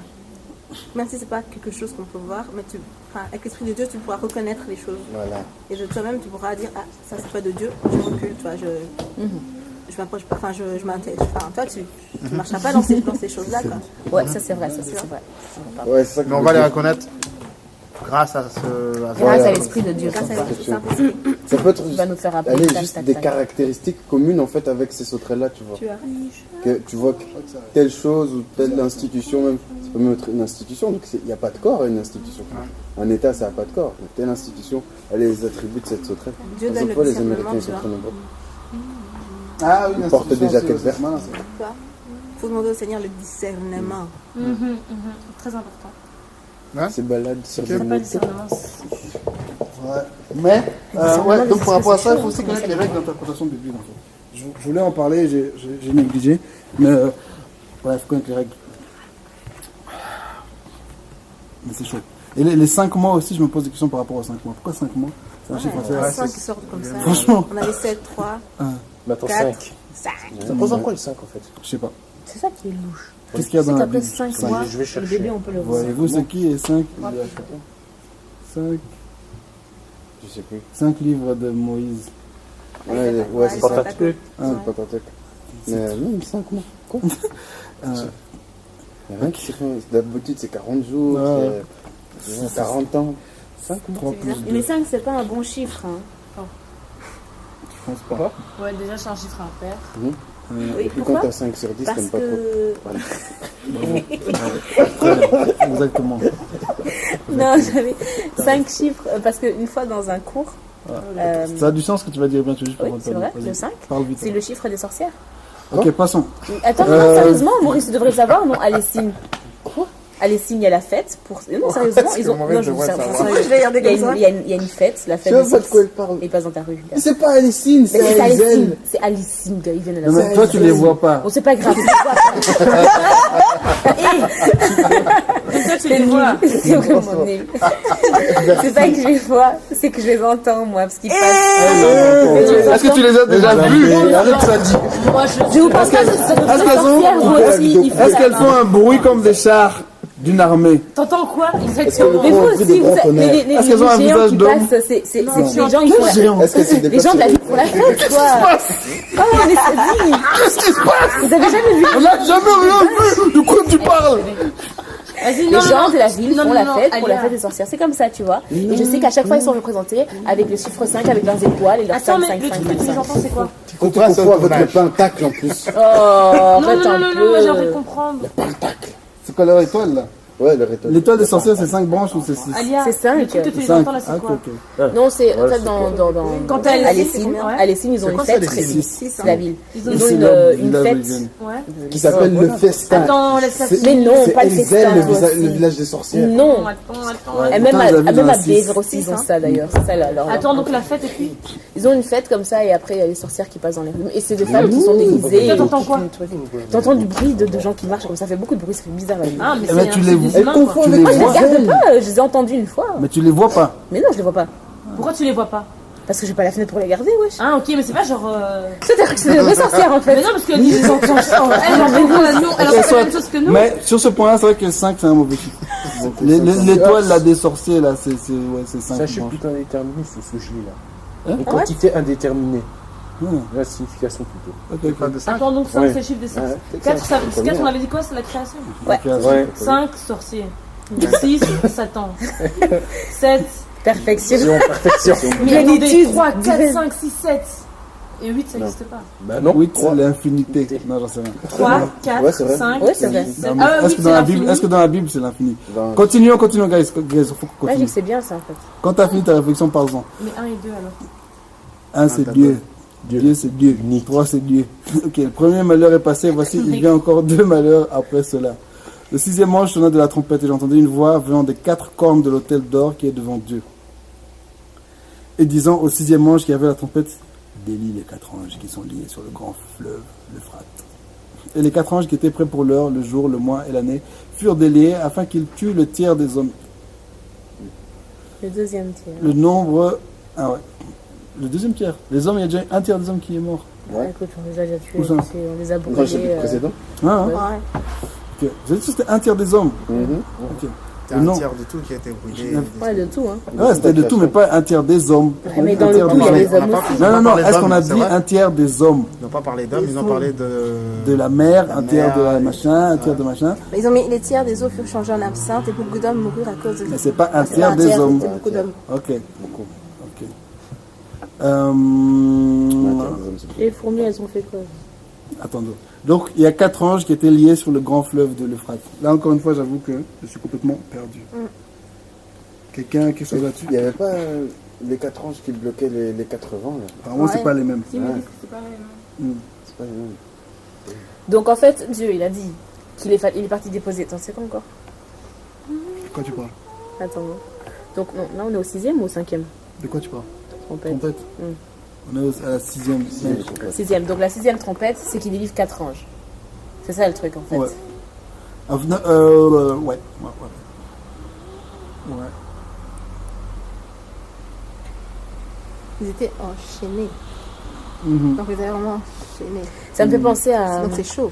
même si c'est pas quelque chose qu'on peut voir, mais avec l'esprit de Dieu, tu pourras reconnaître les choses. Voilà. Et toi-même, tu pourras dire, ah, ça c'est pas de Dieu, je recule, tu vois, je m'approche pas, je m'intègre. Toi, tu ne marcheras pas dans ces choses-là, quoi. Ouais, ça c'est vrai, ça c'est vrai. Ouais, c'est ça que Mais on je va veux les dire. reconnaître grâce à ce... Grâce à l'esprit de Dieu. Grâce à ça. l'esprit Saint. Ça peut être Il va nous faire appeler. aller tac, juste tac, des tac. caractéristiques communes en fait avec ces sauterelles-là, tu vois. Tu vois. Que tu vois que telle chose ou telle institution, même, ça peut même être une institution, donc il n'y a pas de corps à une institution. Un État, ça n'a pas de corps. Donc, telle institution, elle a les attributs de cette sauterelle. Dieu Par donne exemple, le les Américains, discernement, ils tu sont vois. très nombreux. Ah oui, Ils portent des jaquettes vertes. malin, ça. Tu vois. Faut demander au Seigneur le discernement. Très important. Ces balades sur Ça des s'appelle mots. discernement. Ouais. Mais, ouais, donc par rapport à ça, il faut aussi c'est connaître les chaud. règles d'interprétation biblique, en fait. Je voulais en parler, j'ai négligé, mais ouais, il faut connaître les règles. Mais c'est chaud. Et les 5 mois aussi, je me pose des questions par rapport aux 5 mois. Pourquoi 5 mois? C'est un chiffre Il y a assez... 5 qui sortent comme ça. Franchement. On avait 7, 3, Mais attends, 4, 5. 5. Ça pose en quoi le 5 en fait? Je sais pas. C'est ça qui est louche. Qu'est-ce qu'il y a dans C'est la qu'après Bible? 5 Cinq. mois, Je vais le chercher. bébé, on peut le voir. Voyez-vous, c'est qui est 5 Je sais plus. 5 livres de Moïse. Ouais, c'est ça. Pentateuque. Ah, le Pentateuque. Mais même 5 mois. Quoi? Euh, Il y a rien qui s'est fait. D'habitude, c'est 40 jours, Ouais. c'est 40 ans. 5 mois. 3 plus 2. Mais 5, c'est pas un bon chiffre. Hein. Je pense pas. Ouais, déjà, c'est un chiffre impair. Oui, Et puis pourquoi quand t'as 5 sur 10, Parce t'aimes pas trop. que. Exactement. Non, j'avais 5 chiffres. Parce qu'une fois dans un cours, Ça a du sens ce que tu vas dire bien, tu juste pour oui, c'est vrai, Vas-y. le 5, Parle vite. c'est le chiffre des sorcières. Ok, passons. Attends, non, sérieusement, Maurice, tu devrais le savoir, non, à l'Essine. Quoi? À l'Essine, il y a la fête pour. Non, sérieusement, ils ont. Maurice Non, je vous devrait sers- savoir. sérieux. Je vais regarder Il y a comme ça. il y a une fête, la Tu fête vois des pas de quoi six. elle parle. Et ils passent dans ta rue. gars. Mais c'est pas Alicine, Mais c'est c'est à Alicine. Alicine, c'est Alicine, gars, ils viennent à la Non, mais toi, tu les vois pas. Bon, c'est pas grave, tu les vois pas. Tu les vois. C'est vraiment nul. C'est pas que je les vois, c'est que je les entends, moi, parce qu'ils passent. Est-ce que tu les as déjà vus? Arrête ça dit. Je vous parle pas de sorcières, vous aussi, il faut Est-ce qu'elles font un bruit comme des chars d'une armée? T'entends quoi exactement? Mais vous aussi, vous grand mais les Est-ce qu'elles ont un géants visage qui d'homme? passent, c'est les gens, ils font la Géant. Est-ce que c'est des les gens de la ville font la fête, quoi. Oh, mais c'est dit. Qu'est-ce qui se passe? Vous avez jamais vu On n'a jamais rien vu. De quoi tu parles? Vas-y, les gens de la ville non, font non, la non, fête pour la Alia. fête des sorcières. C'est comme ça, tu vois. Et je sais qu'à chaque fois, ils sont représentés avec le chiffre 5, avec leurs étoiles et leurs Attends, 5, mais 5, le 5, truc que 5. j'entends, c'est quoi? Quand tu confonds avec le pentacle en plus. Oh, Non, arrête non, un non, non, moi j'ai envie de peu. comprendre. C'est quoi leur étoile là? Ouais, le rhétorique. L'étoile des sorcières, c'est 5 branches ou c'est 6? Alia, C'est cinq. le truc que tu les 5. entends là, c'est quoi? Non, c'est en Ouais, fait c'est dans Quand t'es à à Lessine, Lessine, ouais. à Lessine, ils ont C'est une quoi ça, fête. Lessine? C'est la ville. Ils ont C'est une le une village où ils fête. viennent. Ouais. Qui s'appelle le festin. Attends, laisse-la Mais finir. non, C'est pas le Elzel, festin. le village des sorcières. Non. Attends. Et même Putain, je l'avais à dans la Bévre six. aussi, ils ont ça d'ailleurs. C'est ça leur. Attends, donc la fête et puis. Ils ont une fête comme ça et après il y a les sorcières qui passent dans les rues. Et c'est des femmes qui sont déguisées. Toi, t'entends et quoi? qui font des trucs. T'entends du bruit de gens qui marchent comme ça. Ça fait beaucoup de bruit, ça fait bizarre la vie. Ah, mais Eh ben, c'est tu un- les c'est vois. des humains, Elle quoi. confond Tu avec les Ah, je vois. regarde pas, je les ai entendus une fois. Mais tu les vois pas. Mais non, je les vois pas. Pourquoi tu les vois pas? Parce que j'ai pas la fenêtre pour les garder, wesh. Ah, ok, mais c'est pas genre. C'est-à-dire que c'est des vraies sorcières en fait. Mais non, parce qu'elle dit les entend. Elle, genre, nous, elle entend la même chose que nous. Mais sur ce point-là, c'est vrai que 5 c'est un mauvais chiffre. L'étoile là des sorciers là, c'est 5 C'est un chiffre branches. plutôt indéterminé sous ce là. Hein? Une quantité indéterminée. La signification plutôt. Ok, Pas ok. de 5. Attends, donc 5 Ouais. c'est le chiffre des 6. Ouais, 4, c'est 4, on avait dit quoi? C'est la création. Ouais. Ouais. 5, sorcier. 6, Satan. 7, Perfection. Perfection. mais attendez, Plénitude. 3, 4, 5, 6, 7. Et 8, ça Non. n'existe pas. Bah non. 8, c'est l'infinité. Non, j'en sais rien. 3, 4, Ouais, c'est vrai. 5, Ouais, c'est vrai. 6, Non, 7. mais Ah est-ce oui, que c'est dans la Bible, l'infini. est-ce que dans la Bible, c'est l'infini? Ben, Continuons, guys. Faut qu'on Là, continue. j'ai que c'est bien ça en fait. Quand t'as fini ta réflexion, parle-en. Mais 1 et 2 alors. 1, c'est t'as Dieu. Dieu. Dieu, c'est Dieu. 3, c'est Dieu. Ok, le premier malheur est passé. Voici, il vient encore 2 malheurs après cela. Le 6e ange sonna de la trompette et j'entendis une voix venant des 4 cornes de l'autel d'or qui est devant Dieu. Et disant au 6e ange qui avait la trompette, délie les 4 anges qui sont liés sur le grand fleuve, l'Euphrate. Et les 4 anges qui étaient prêts pour l'heure, le jour, le mois et l'année, furent déliés afin qu'ils tuent le tiers des hommes. Le deuxième tiers. Le nombre... Ah ouais. Le deuxième tiers. Les hommes, il y a déjà un tiers des hommes qui est mort. Ouais. Écoute, on les a déjà tués. Où ça On les a dans le chapitre brûlés. précédent. Ah, hein. Ouais. Ok. Vous avez dit que c'était un tiers des hommes. Ok. C'est un Non. tiers de tout qui a été brûlé. Ouais, de tout, hein. Ouais, c'était de tout, mais pas un tiers des hommes. Mais Un dans le tiers tout, des il y a hommes. les hommes aussi. Non, non, non. parlé Est-ce qu'on a d'hommes, c'est dit vrai. un tiers des hommes? Ils n'ont pas parlé d'hommes, ils ont parlé De la mer, La un tiers de la mer, machin, un tiers de machin. Mais ils ont mis les tiers des eaux furent changés en absinthe et beaucoup d'hommes moururent à cause de Mais c'est pas un C'est tiers un des tiers, hommes. c'est beaucoup d'hommes. Ok. Beaucoup. Ok. Un tiers des hommes, c'est Et les fourmis, elles ont fait quoi? Attendons. Donc, il y a 4 anges qui étaient liés sur le grand fleuve de l'Euphrate. Là, encore une fois, j'avoue que je suis complètement perdu. Quelqu'un a quelque chose là-dessus? Il n'y avait pas les 4 anges qui bloquaient les 4 vents là. Apparemment, c'est Ouais. pas les mêmes. Si, mais Ouais. c'est pas les mêmes. C'est pas les mêmes. Donc en fait, Dieu, il a dit qu'il est, il est parti déposer. Attends, c'est quoi encore? De quoi tu parles? Attends. Donc non, là, on est au 6e ou au 5e? De quoi tu parles? Trompette. Trompette. Mm. On est à la 6e. 6e. Donc la 6e trompette, c'est qu'il délivre 4 anges. C'est ça le truc en fait. Ouais. Ah, ouais. Ouais. Ils étaient enchaînés. Mhm. Donc ils étaient vraiment enchaînés. Ça me fait penser à. Donc c'est chaud.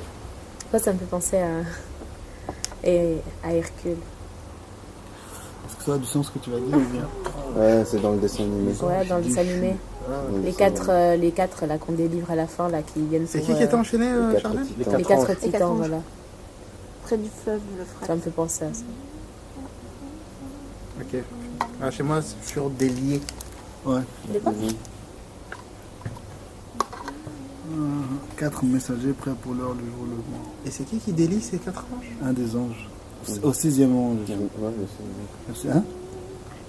Moi, ça me fait penser à Hercule. Est-ce que ça a du sens ce que tu vas dire ou bien? Ouais, c'est dans le dessin animé. Ouais, dans le dessin animé. Dans le Les dessin 4 les quatre là qu'on délivre à la fin là qui viennent C'est pour, qui était enchaîné, Les quatre Charlène titans. les 4 Les titans, quatre anges. voilà. Près du fleuve l'Euphrate. Ça me fait penser à ça. Ok. Ah, chez moi, c'est sur des liés. Ouais. Mhm. 4 messagers prêts pour l'heure, le jour, le mois. Et c'est qui délie ces 4 anges? Un des anges. Au 6e ange. Ouais, mais c'est- Hein?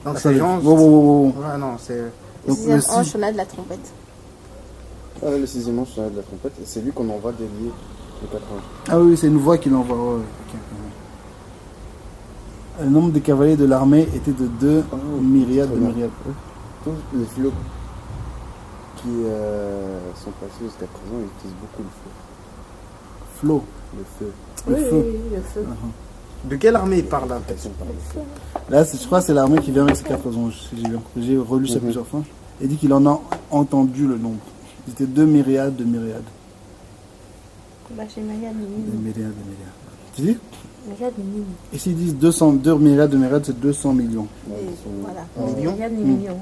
Donc Attendez. ces gens. Wow. Ouais, non, c'est. Le Donc, sixième le ange six- sonna de la trompette. Ah, le 6e ange, c'est de la trompette. Et c'est lui qu'on envoie délier les 4 anges. Ah oui, c'est une voix qui l'envoie. Ouais, ok. Le nombre des cavaliers de l'armée était de 2 myriades de très bien. myriades. Tous les flots qui sont passés jusqu'à présent, ils utilisent beaucoup le feu. Flo. Le feu. Le Oui, feu. oui, oui, le feu. De quelle armée il parle là? Protection par le feu. Là, je crois que c'est l'armée qui vient avec ses 4 anges. Si j'ai bien compris. J'ai relu ça Mhm. plusieurs fois. Et dit qu'il en a entendu le nombre. C'était 2 myriades de myriades. Bah chez Myriam, Des myriades de myriades. Tu dis? Myriam, Et s'ils disent 2 myriades de myriades, c'est 200 millions. Ouais, ils sont- voilà. Millions? Myriades ni millions.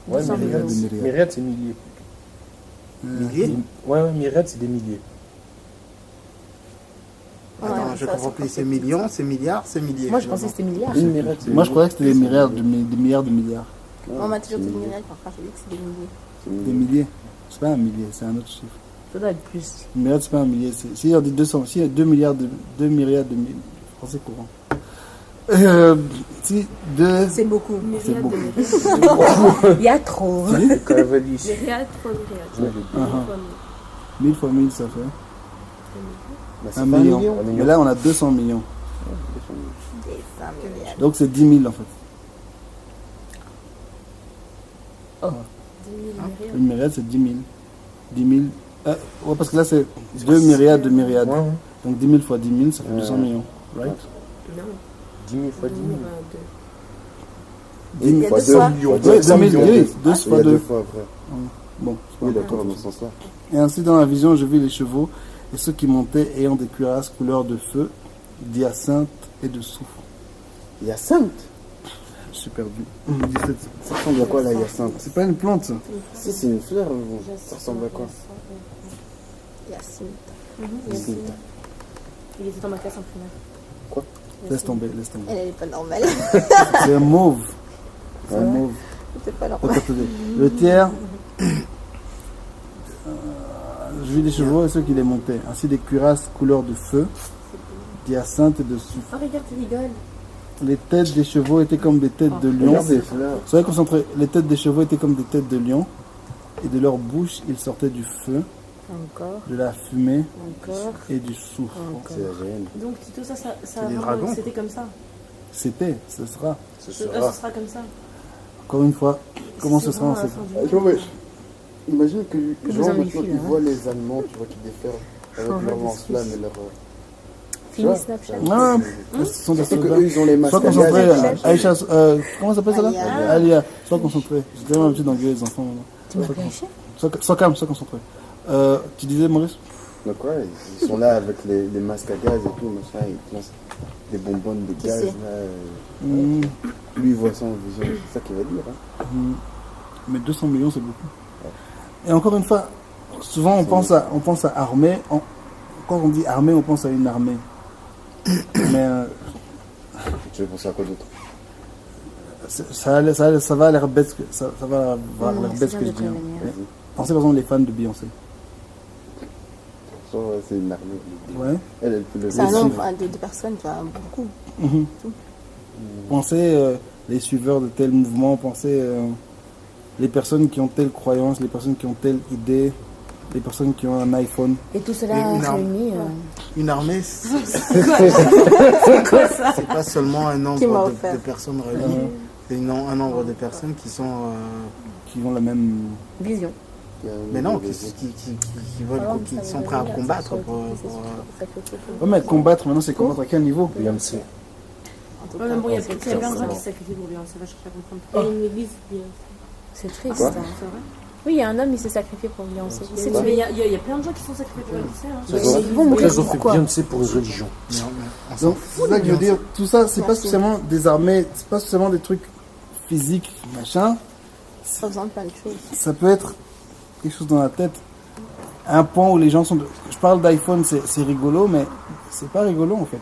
Ouais, 200 myriades, millions. myriades. myriades, c'est milliers. Milliers? Ouais, myriades, c'est des milliers. Attends, Ouais, je ça, comprends c'est plus. C'est millions, c'est milliards, c'est milliers. Moi, je pensais que c'était milliards. Une myriade, c'est Moi, je croyais que c'était des c'est milliards de milliards de milliards. Ouais, On m'a toujours c'est dit milliers. Myriam, enfin je dis que c'est des milliers. C'est Des milliers. C'est pas un millier, c'est un autre chiffre. Ça doit être plus. Une myriade, c'est pas un millier. Si on dit 200, si il y a 2 myriades de milliers, français courant. Si 2, C'est beaucoup. c'est beaucoup. Il y a trop. Cavalier. Myriade fois myriade. Uh-huh. 1000 fois 1000, ça fait Bah, c'est 1 pas million. un Mais là, on a 200 millions. Des 5 milliards. Donc, c'est 10 000 en fait. Une myriade, c'est 10 000. 10 000. Ouais, parce que là, c'est 2 myriades de myriades. Ouais, ouais. Donc 10 000 fois 10 000, ça fait 200 millions. Right? 10 000 fois 10 000. 10 000 Il y a fois deux 2 fois. millions. Ouais, 2 000, oui, 2 Il y fois a 2. 2 fois après. Bon, c'est Oui, pas d'accord, important. dans ce sens-là. Et ainsi, dans la vision, je vis les chevaux et ceux qui montaient ayant des cuirasses couleur de feu, d'hyacinthe et de soufre. Il y a 5. Je suis perdu. 17. Ça ressemble à quoi la hyacinthe? C'est pas une plante, ça. Si, c'est une fleur. Ça ressemble à quoi? Yacine. Il était dans ma classe en primaire. Laisse tomber, laisse tomber. Elle est pas normale. C'est un mauve. C'est un mauve. C'est pas normal. Attendez. Le tiers, juillet des chevaux et ceux qui les montaient, ainsi des cuirasses couleur de feu, d'hyacinthe et de soufre. Oh, regarde, tu rigoles. Les têtes des chevaux étaient comme des têtes de lion. Regarde des fleurs. Soyez concentrés. Les têtes des chevaux étaient comme des têtes de lion, et de leur bouche il sortait du feu, Encore, de la fumée encore, et du soufre. encore. C'est AGN. Donc, Tito, ça C'est des vraiment, dragons. c'était comme ça. C'était, ce sera. Ce Ce sera. sera comme ça. Encore une fois, comment ce sera on vraiment sait à pas. la fin du Non, mais imagine que les vous gens en maintenant méfiez, ils là, hein. voient les Allemands, tu vois, qui déferlent avec Changer leur de lance-flamme et leur. Fini Snapchat. Ah, ce sont des Surtout soldats. qu'eux ils ont les masques Sois à gaz. concentré, Aïcha, comment ça s'appelle ça là Alia. Alia, sois concentré. J'ai tellement l'habitude d'engueuler les enfants maintenant. Tu m'as caché? Sois calme, sois concentré. Tu disais, Maurice Donc ouais, ils sont là avec les masques à gaz et tout, machin, ils lancent des bonbonnes de gaz sait là. Hmm, Lui il voit ça en vision, c'est ça qu'il va dire. Hein. Mais 200 millions, c'est beaucoup. Et encore une fois, souvent on pense à armée. Quand on dit armée, on pense à une armée. Mais Tu veux penser à quoi d'autre? ça va à l'air bête ça va avoir l'air bête ce que je dis. Hein. Mais pensez par exemple les fans de Beyoncé. Genre, c'est une armée. Ouais. Elle peut le C'est un Les nombre de personnes, tu vois, beaucoup. Mhm. Pensez les suiveurs de tel mouvement, pensez les personnes qui ont telle croyance, les personnes qui ont telle idée, les personnes qui ont un iPhone. Et tout cela Mais une arme. réuni. Une armée, c'est pas seulement un Qui m'a nombre offert. de personnes réunies, c'est un nombre de personnes qui sont. Qui ont la même. Vision. Mais non, qui veulent, qui sont prêts à combattre pour. Ouais, mais combattre maintenant, c'est combattre à quel niveau Beyoncé. En tout Ouais, cas, mais bon, il y a c'est plein de gens ça. qui se sacrifient pour Beyoncé, va chercher à comprendre. Et une église, Beyoncé. C'est triste. Quoi hein. C'est vrai. Oui, il y a un homme, il s'est sacrifié pour Beyoncé. Il s'est Mais tué. il y a plein de gens qui sont sacrifiés pour Beyoncé. Hein. Mais bon, mais Ils ont fait pourquoi Beyoncé pour une religion. Donc, c'est ça que je veux dire, tout ça, c'est pas spécialement des armées, c'est pas spécialement des trucs physiques, machin. Ça représente plein de choses. Ça peut être quelque chose dans la tête. Un point où les gens sont. Je parle d'iPhone, c'est rigolo, mais c'est pas rigolo en fait.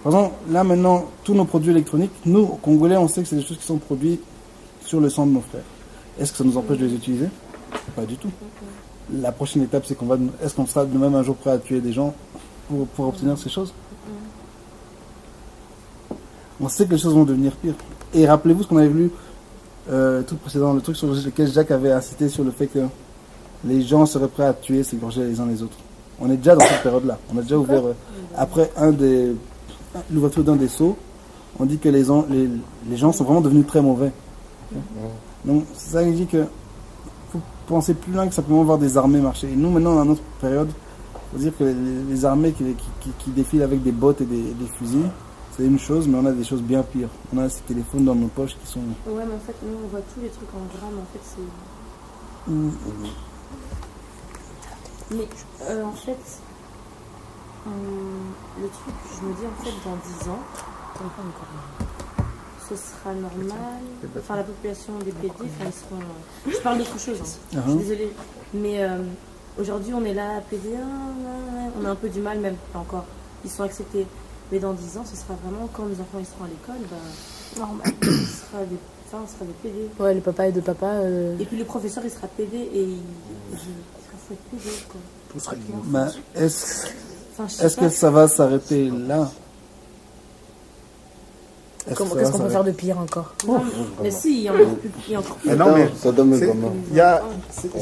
Par exemple, là maintenant, tous nos produits électroniques, nous, Congolais, on sait que c'est des choses qui sont produites sur le sang de nos frères. Est-ce que ça nous empêche de les utiliser? Pas du tout. La prochaine étape, c'est est-ce qu'on sera de même un jour prêt à tuer des gens pour obtenir ces choses? On sait que les choses vont devenir pires. Et rappelez-vous ce qu'on avait vu tout précédent, le truc sur lequel Jacques avait incité sur le fait que les gens seraient prêts à tuer, s'égorger les uns les autres. On est déjà dans cette période-là. On a déjà ouvert, après l'ouverture d'un des seaux, on dit que les gens sont vraiment devenus très mauvais. Donc, c'est ça qui dit que faut penser plus loin que simplement voir des armées marcher. Et nous, maintenant, dans notre période, il faut dire que les armées qui défilent avec des bottes et des fusils, c'est une chose, mais on a des choses bien pires. On a ces téléphones dans nos poches qui sont... Ouais, mais en fait, nous, on voit tous les trucs en grammes. En fait, c'est. Mais en fait, le truc, je me dis en fait, dans 10 ans, ce sera normal. Enfin, la population des PD, enfin, ils seront. Je parle d'autre chose, hein. Je suis désolée. Mais aujourd'hui, on est là, PD, on a un peu du mal, même pas encore. Ils sont acceptés. Mais dans 10 ans, ce sera vraiment quand les enfants ils seront à l'école, bah, normal. On sera des PD. Ouais, le papa et de papa. Et puis le professeur, il sera PD et il sera PD, quoi. Tout sera lié. Ben, est-ce Enfin, je sais que pas. ça va s'arrêter là? Qu'est-ce qu'on peut faire de pire encore? Non, mais si, il y a encore plus. Il y a encore plus. Mais non, mais ça donne c'est- vraiment. il y a-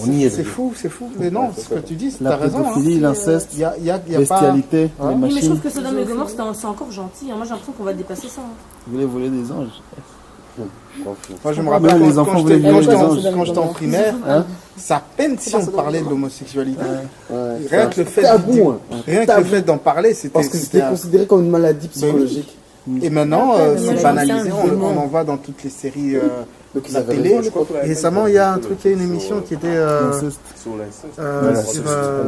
On y est, c'est fou. Mais non, ce que tu dis, La t'as raison. pédophilie, l'inceste, Il y a pas. bestialité, les Oui, mais je machines. trouve que Sodome et Gomorrhe, c'est encore gentil. Moi, j'ai l'impression qu'on va dépasser ça. Vous voulez voler des anges? Moi, je me Même rappelle les quand enfants j'étais voulaient violer les anges. quand j'étais en primaire, Hein? ça peine si on parlait de l'homosexualité. Ouais, Rien que le fait tabou, hein. rien que le fait d'en parler, Parce que c'était considéré comme une maladie psychologique. Et maintenant, Ouais, c'est mais banalisé, c'est un on en voit dans toutes les séries Donc de ils la avaient télé. raison, je crois. Et récemment, il y a un truc, il y a une émission qui était L'inceste. Sur l'inceste. sur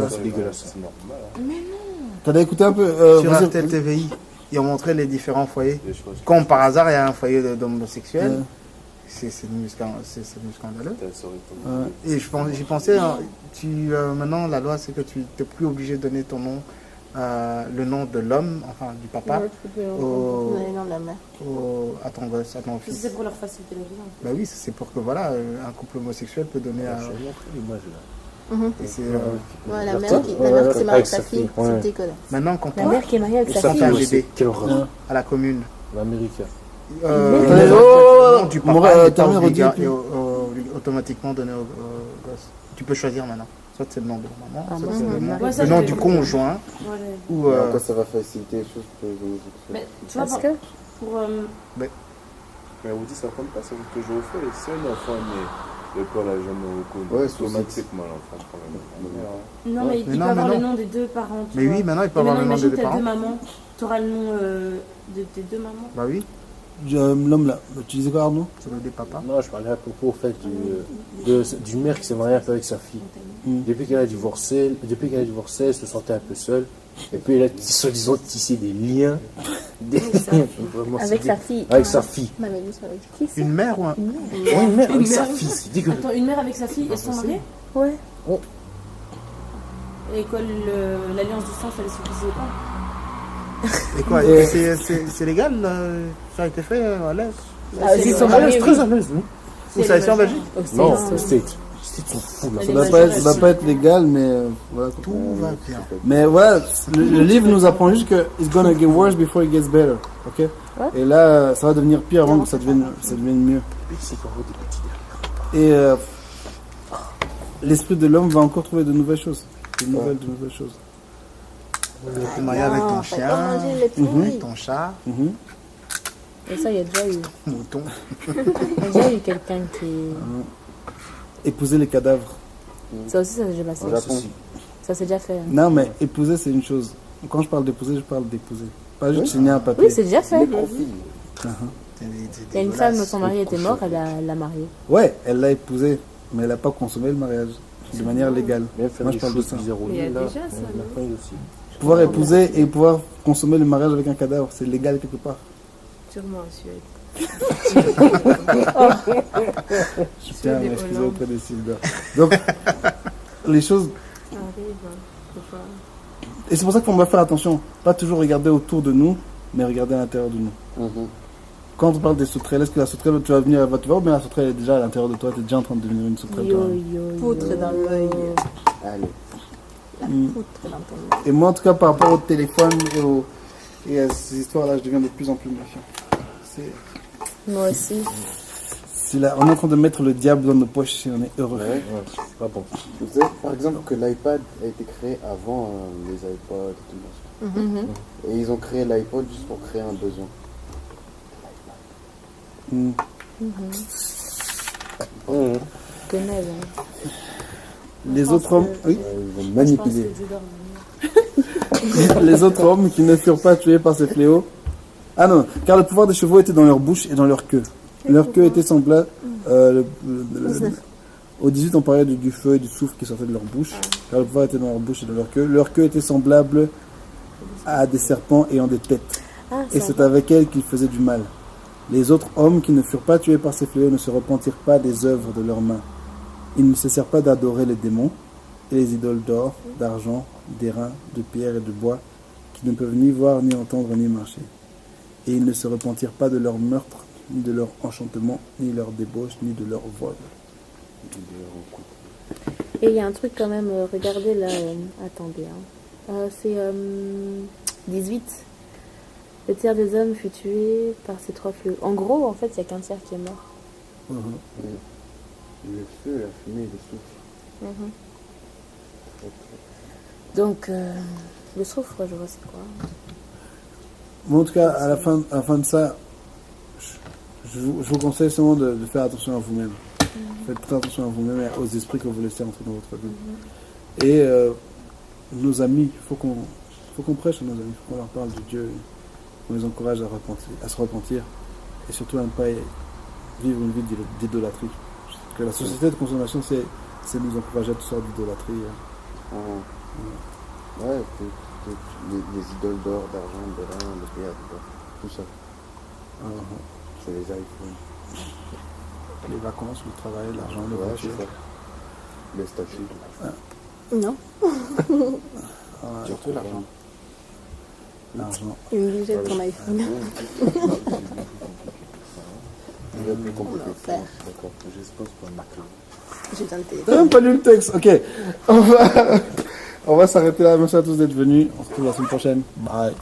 C'est dégueulasse, c'est normal. T'as écouté un peu sur vas-y, RTL TVI. ils ont montré les différents foyers. Et je pense que Comme par hasard, il y a un foyer d'homosexuels, c'est devenu scandaleux. ça aurait été- Et j'y pensais, hein, maintenant la loi c'est que tu n'es plus obligé de donner ton nom, le nom de l'homme, enfin du papa, au, Non, non, la mère. à ton gosse, à ton Si fils. c'est pour leur faciliter la vie. hein. Bah oui, c'est pour que voilà, un couple homosexuel peut donner à. Je vais montrer l'image là. Et c'est, Ouais, la mère Ça, qui ouais, s'est mariée avec avec sa sa fille, fille, ouais. c'est dégueulasse. maintenant quand La on mère qui est mariée avec sa ça fille. fait un Ouais, bébé quel horreur. à la commune, L'Américain. Mais le oh, nom du mon papa n'est pas termine redit. automatiquement donné au gosse. Tu peux choisir maintenant. Soit c'est le nom de la maman, Ah, soit moi, c'est le nom, Ouais, ça, le nom je du l'ai- conjoint Voilà. ou Quand ça va faciliter les choses pour les homosexuels. Mais tu vois, Parce que pour. Mais on dit ça compte pas, ça veut toujours faire. Si un enfant naît, le père l'a jamais reconnu. Ouais, automatiquement l'enfant prend le nom de la mère. Non, mais il Mais peut non, avoir mais le non. nom des deux parents. tu mais vois. oui, maintenant il peut Et avoir maintenant, le nom des imagine, deux t'as deux parents. mamans, t'auras le nom de tes deux mamans. Bah oui, L'homme là, tu disais quoi Arnaud? c'est le des papas. Non, je parlais à propos au fait d'une mère qui s'est mariée un peu avec sa fille. Depuis qu'elle a divorcé, elle se sentait un peu seule. Et puis elle a soi-disant tissé des liens. Vraiment, avec c'est sa dé- fille. Avec sa fille. Ma mamie, c'est avec qui c'est Une mère ou un. Ouais, une mère avec sa fille, c'est dégueulasse. Attends, une mère avec sa fille, elles sont mariées. Ouais. Et quoi, l'alliance du sang, ça les suffisait pas. Et quoi, Et- c'est légal ça a été fait à l'aise. Ah, ils sont À l'aise, mariés, très à l'aise, oui. Ou ça a été en Belgique? Non, c'est State. State sont fous là. Elle Ça est doit majeure, ça doit pas être légal, mais voilà. Tout va bien. Mais voilà, le livre nous apprend juste que it's gonna get worse before it gets better, ok? Ouais. Et là, ça va devenir pire avant que ça devienne mieux. C'est qu'on voit des petits derrière. Et l'esprit de l'homme va encore trouver de nouvelles choses, de nouvelles choses. Tu es marié avec ton Non, faut pas chien, manger les fruits. avec ton chat, Mhm. Et ça, il y a déjà eu. mouton. Il y a déjà eu quelqu'un qui. Épouser les cadavres. Ça aussi, ça s'est déjà passé. Au Japon. Ça s'est déjà fait. hein. Non, mais épouser, c'est une chose. Quand je parle d'épouser, je parle d'épouser. Pas juste signer un papier. Oui, c'est déjà fait. Uh-huh. Il y a une femme, son mari était mort, elle l'a marié. Ouais, elle l'a épousé, mais elle n'a pas consommé le mariage de manière légale. Bien faire Moi, des je parle de choses ça. bizarres au Mais il y a lit, là. déjà ça, La non famille aussi. Pouvoir épouser et pouvoir consommer le mariage avec un cadavre, c'est légal quelque part. Sûrement en Suède. Je tiens à m'excuser auprès des célibataires. Donc, les choses. Ça arrive, hein. Faut pas- Et c'est pour ça qu'on doit faire attention. Pas toujours regarder autour de nous, mais regarder à l'intérieur de nous. Mhm. Quand on parle des sauterelles, est-ce que la sauterelle, tu vas venir, elle va te voir, ou bien la sauterelle est déjà à l'intérieur de toi, tu es déjà en train de devenir une sauterelle Yo, toi-même. yo, yo. Poutre dans l'œil. Allez. La Mm. poutre dans ton œil. Et moi, en tout cas, par rapport au téléphone et à ces histoires-là, je deviens de plus en plus méfiant. Moi aussi. On est en train de mettre le diable dans nos poches si on est heureux. Ouais. Ouais, c'est pas bon. Vous savez, par exemple, que l'iPad a été créé avant les iPods et tout ça. Mhm. Et ils ont créé l'iPod juste pour créer un besoin. Mm. Je connais, hein. Les autres hommes, oui, Ils vont Je pense manipuler. que Dieu doit revenir. les autres hommes qui ne furent pas tués par ces fléaux. Ah non, car le pouvoir des chevaux était dans leur bouche et dans leur queue. Leur queue était semblable. Au 18, on parlait du feu et du souffle qui sortait de leur bouche. Car le pouvoir était dans leur bouche et dans leur queue. Leur queue était semblable à des serpents ayant des têtes. Ah, Et c'est avec elles qu'ils faisaient du mal. Les autres hommes qui ne furent pas tués par ces fléaux ne se repentirent pas des œuvres de leurs mains. Ils ne cessèrent pas d'adorer les démons et les idoles d'or, d'argent, d'airain, de pierre et de bois, qui ne peuvent ni voir, ni entendre, ni marcher. Et ils ne se repentirent pas de leur meurtre, ni de leur enchantement, ni de leur débauche, ni de leur vol. Et il y a un truc quand même, regardez là, attendez, hein. C'est 18. Le tiers des hommes fut tué par ces trois fléaux. En gros, en fait, il n'y a qu'un tiers qui est mort. Le feu, la fumée, le souffle. Donc, le soufre, je vois c'est quoi. Bon, en tout cas, à la fin de ça, je vous conseille seulement de faire attention à vous-même. Faites très attention à vous-même et aux esprits que vous laissez entrer dans votre vie. Et nos amis, il faut qu'on prêche à nos amis, il faut qu'on leur parle de Dieu, qu'on les encourage à se repentir et surtout à ne pas vivre une vie d'idolâtrie. Parce que la société de consommation, c'est nous encourager à toutes sortes d'idolâtrie. Ouais, les idoles d'or, d'argent, de rein, de théâtre, tout ça. C'est les iPhones. Les vacances, le travail, l'argent, les Ouais, voitures. c'est ça. Les statuts. Non. Surtout l'argent. L'argent. Une budget de ton iPhone. Il va plus compliqué. L'enfer. D'accord. Je suppose pour Macron. J'ai besoin de T'as téléphone. même pas lu le texte. Ok. On va s'arrêter là. Merci à tous d'être venus. On se retrouve la semaine prochaine. Bye.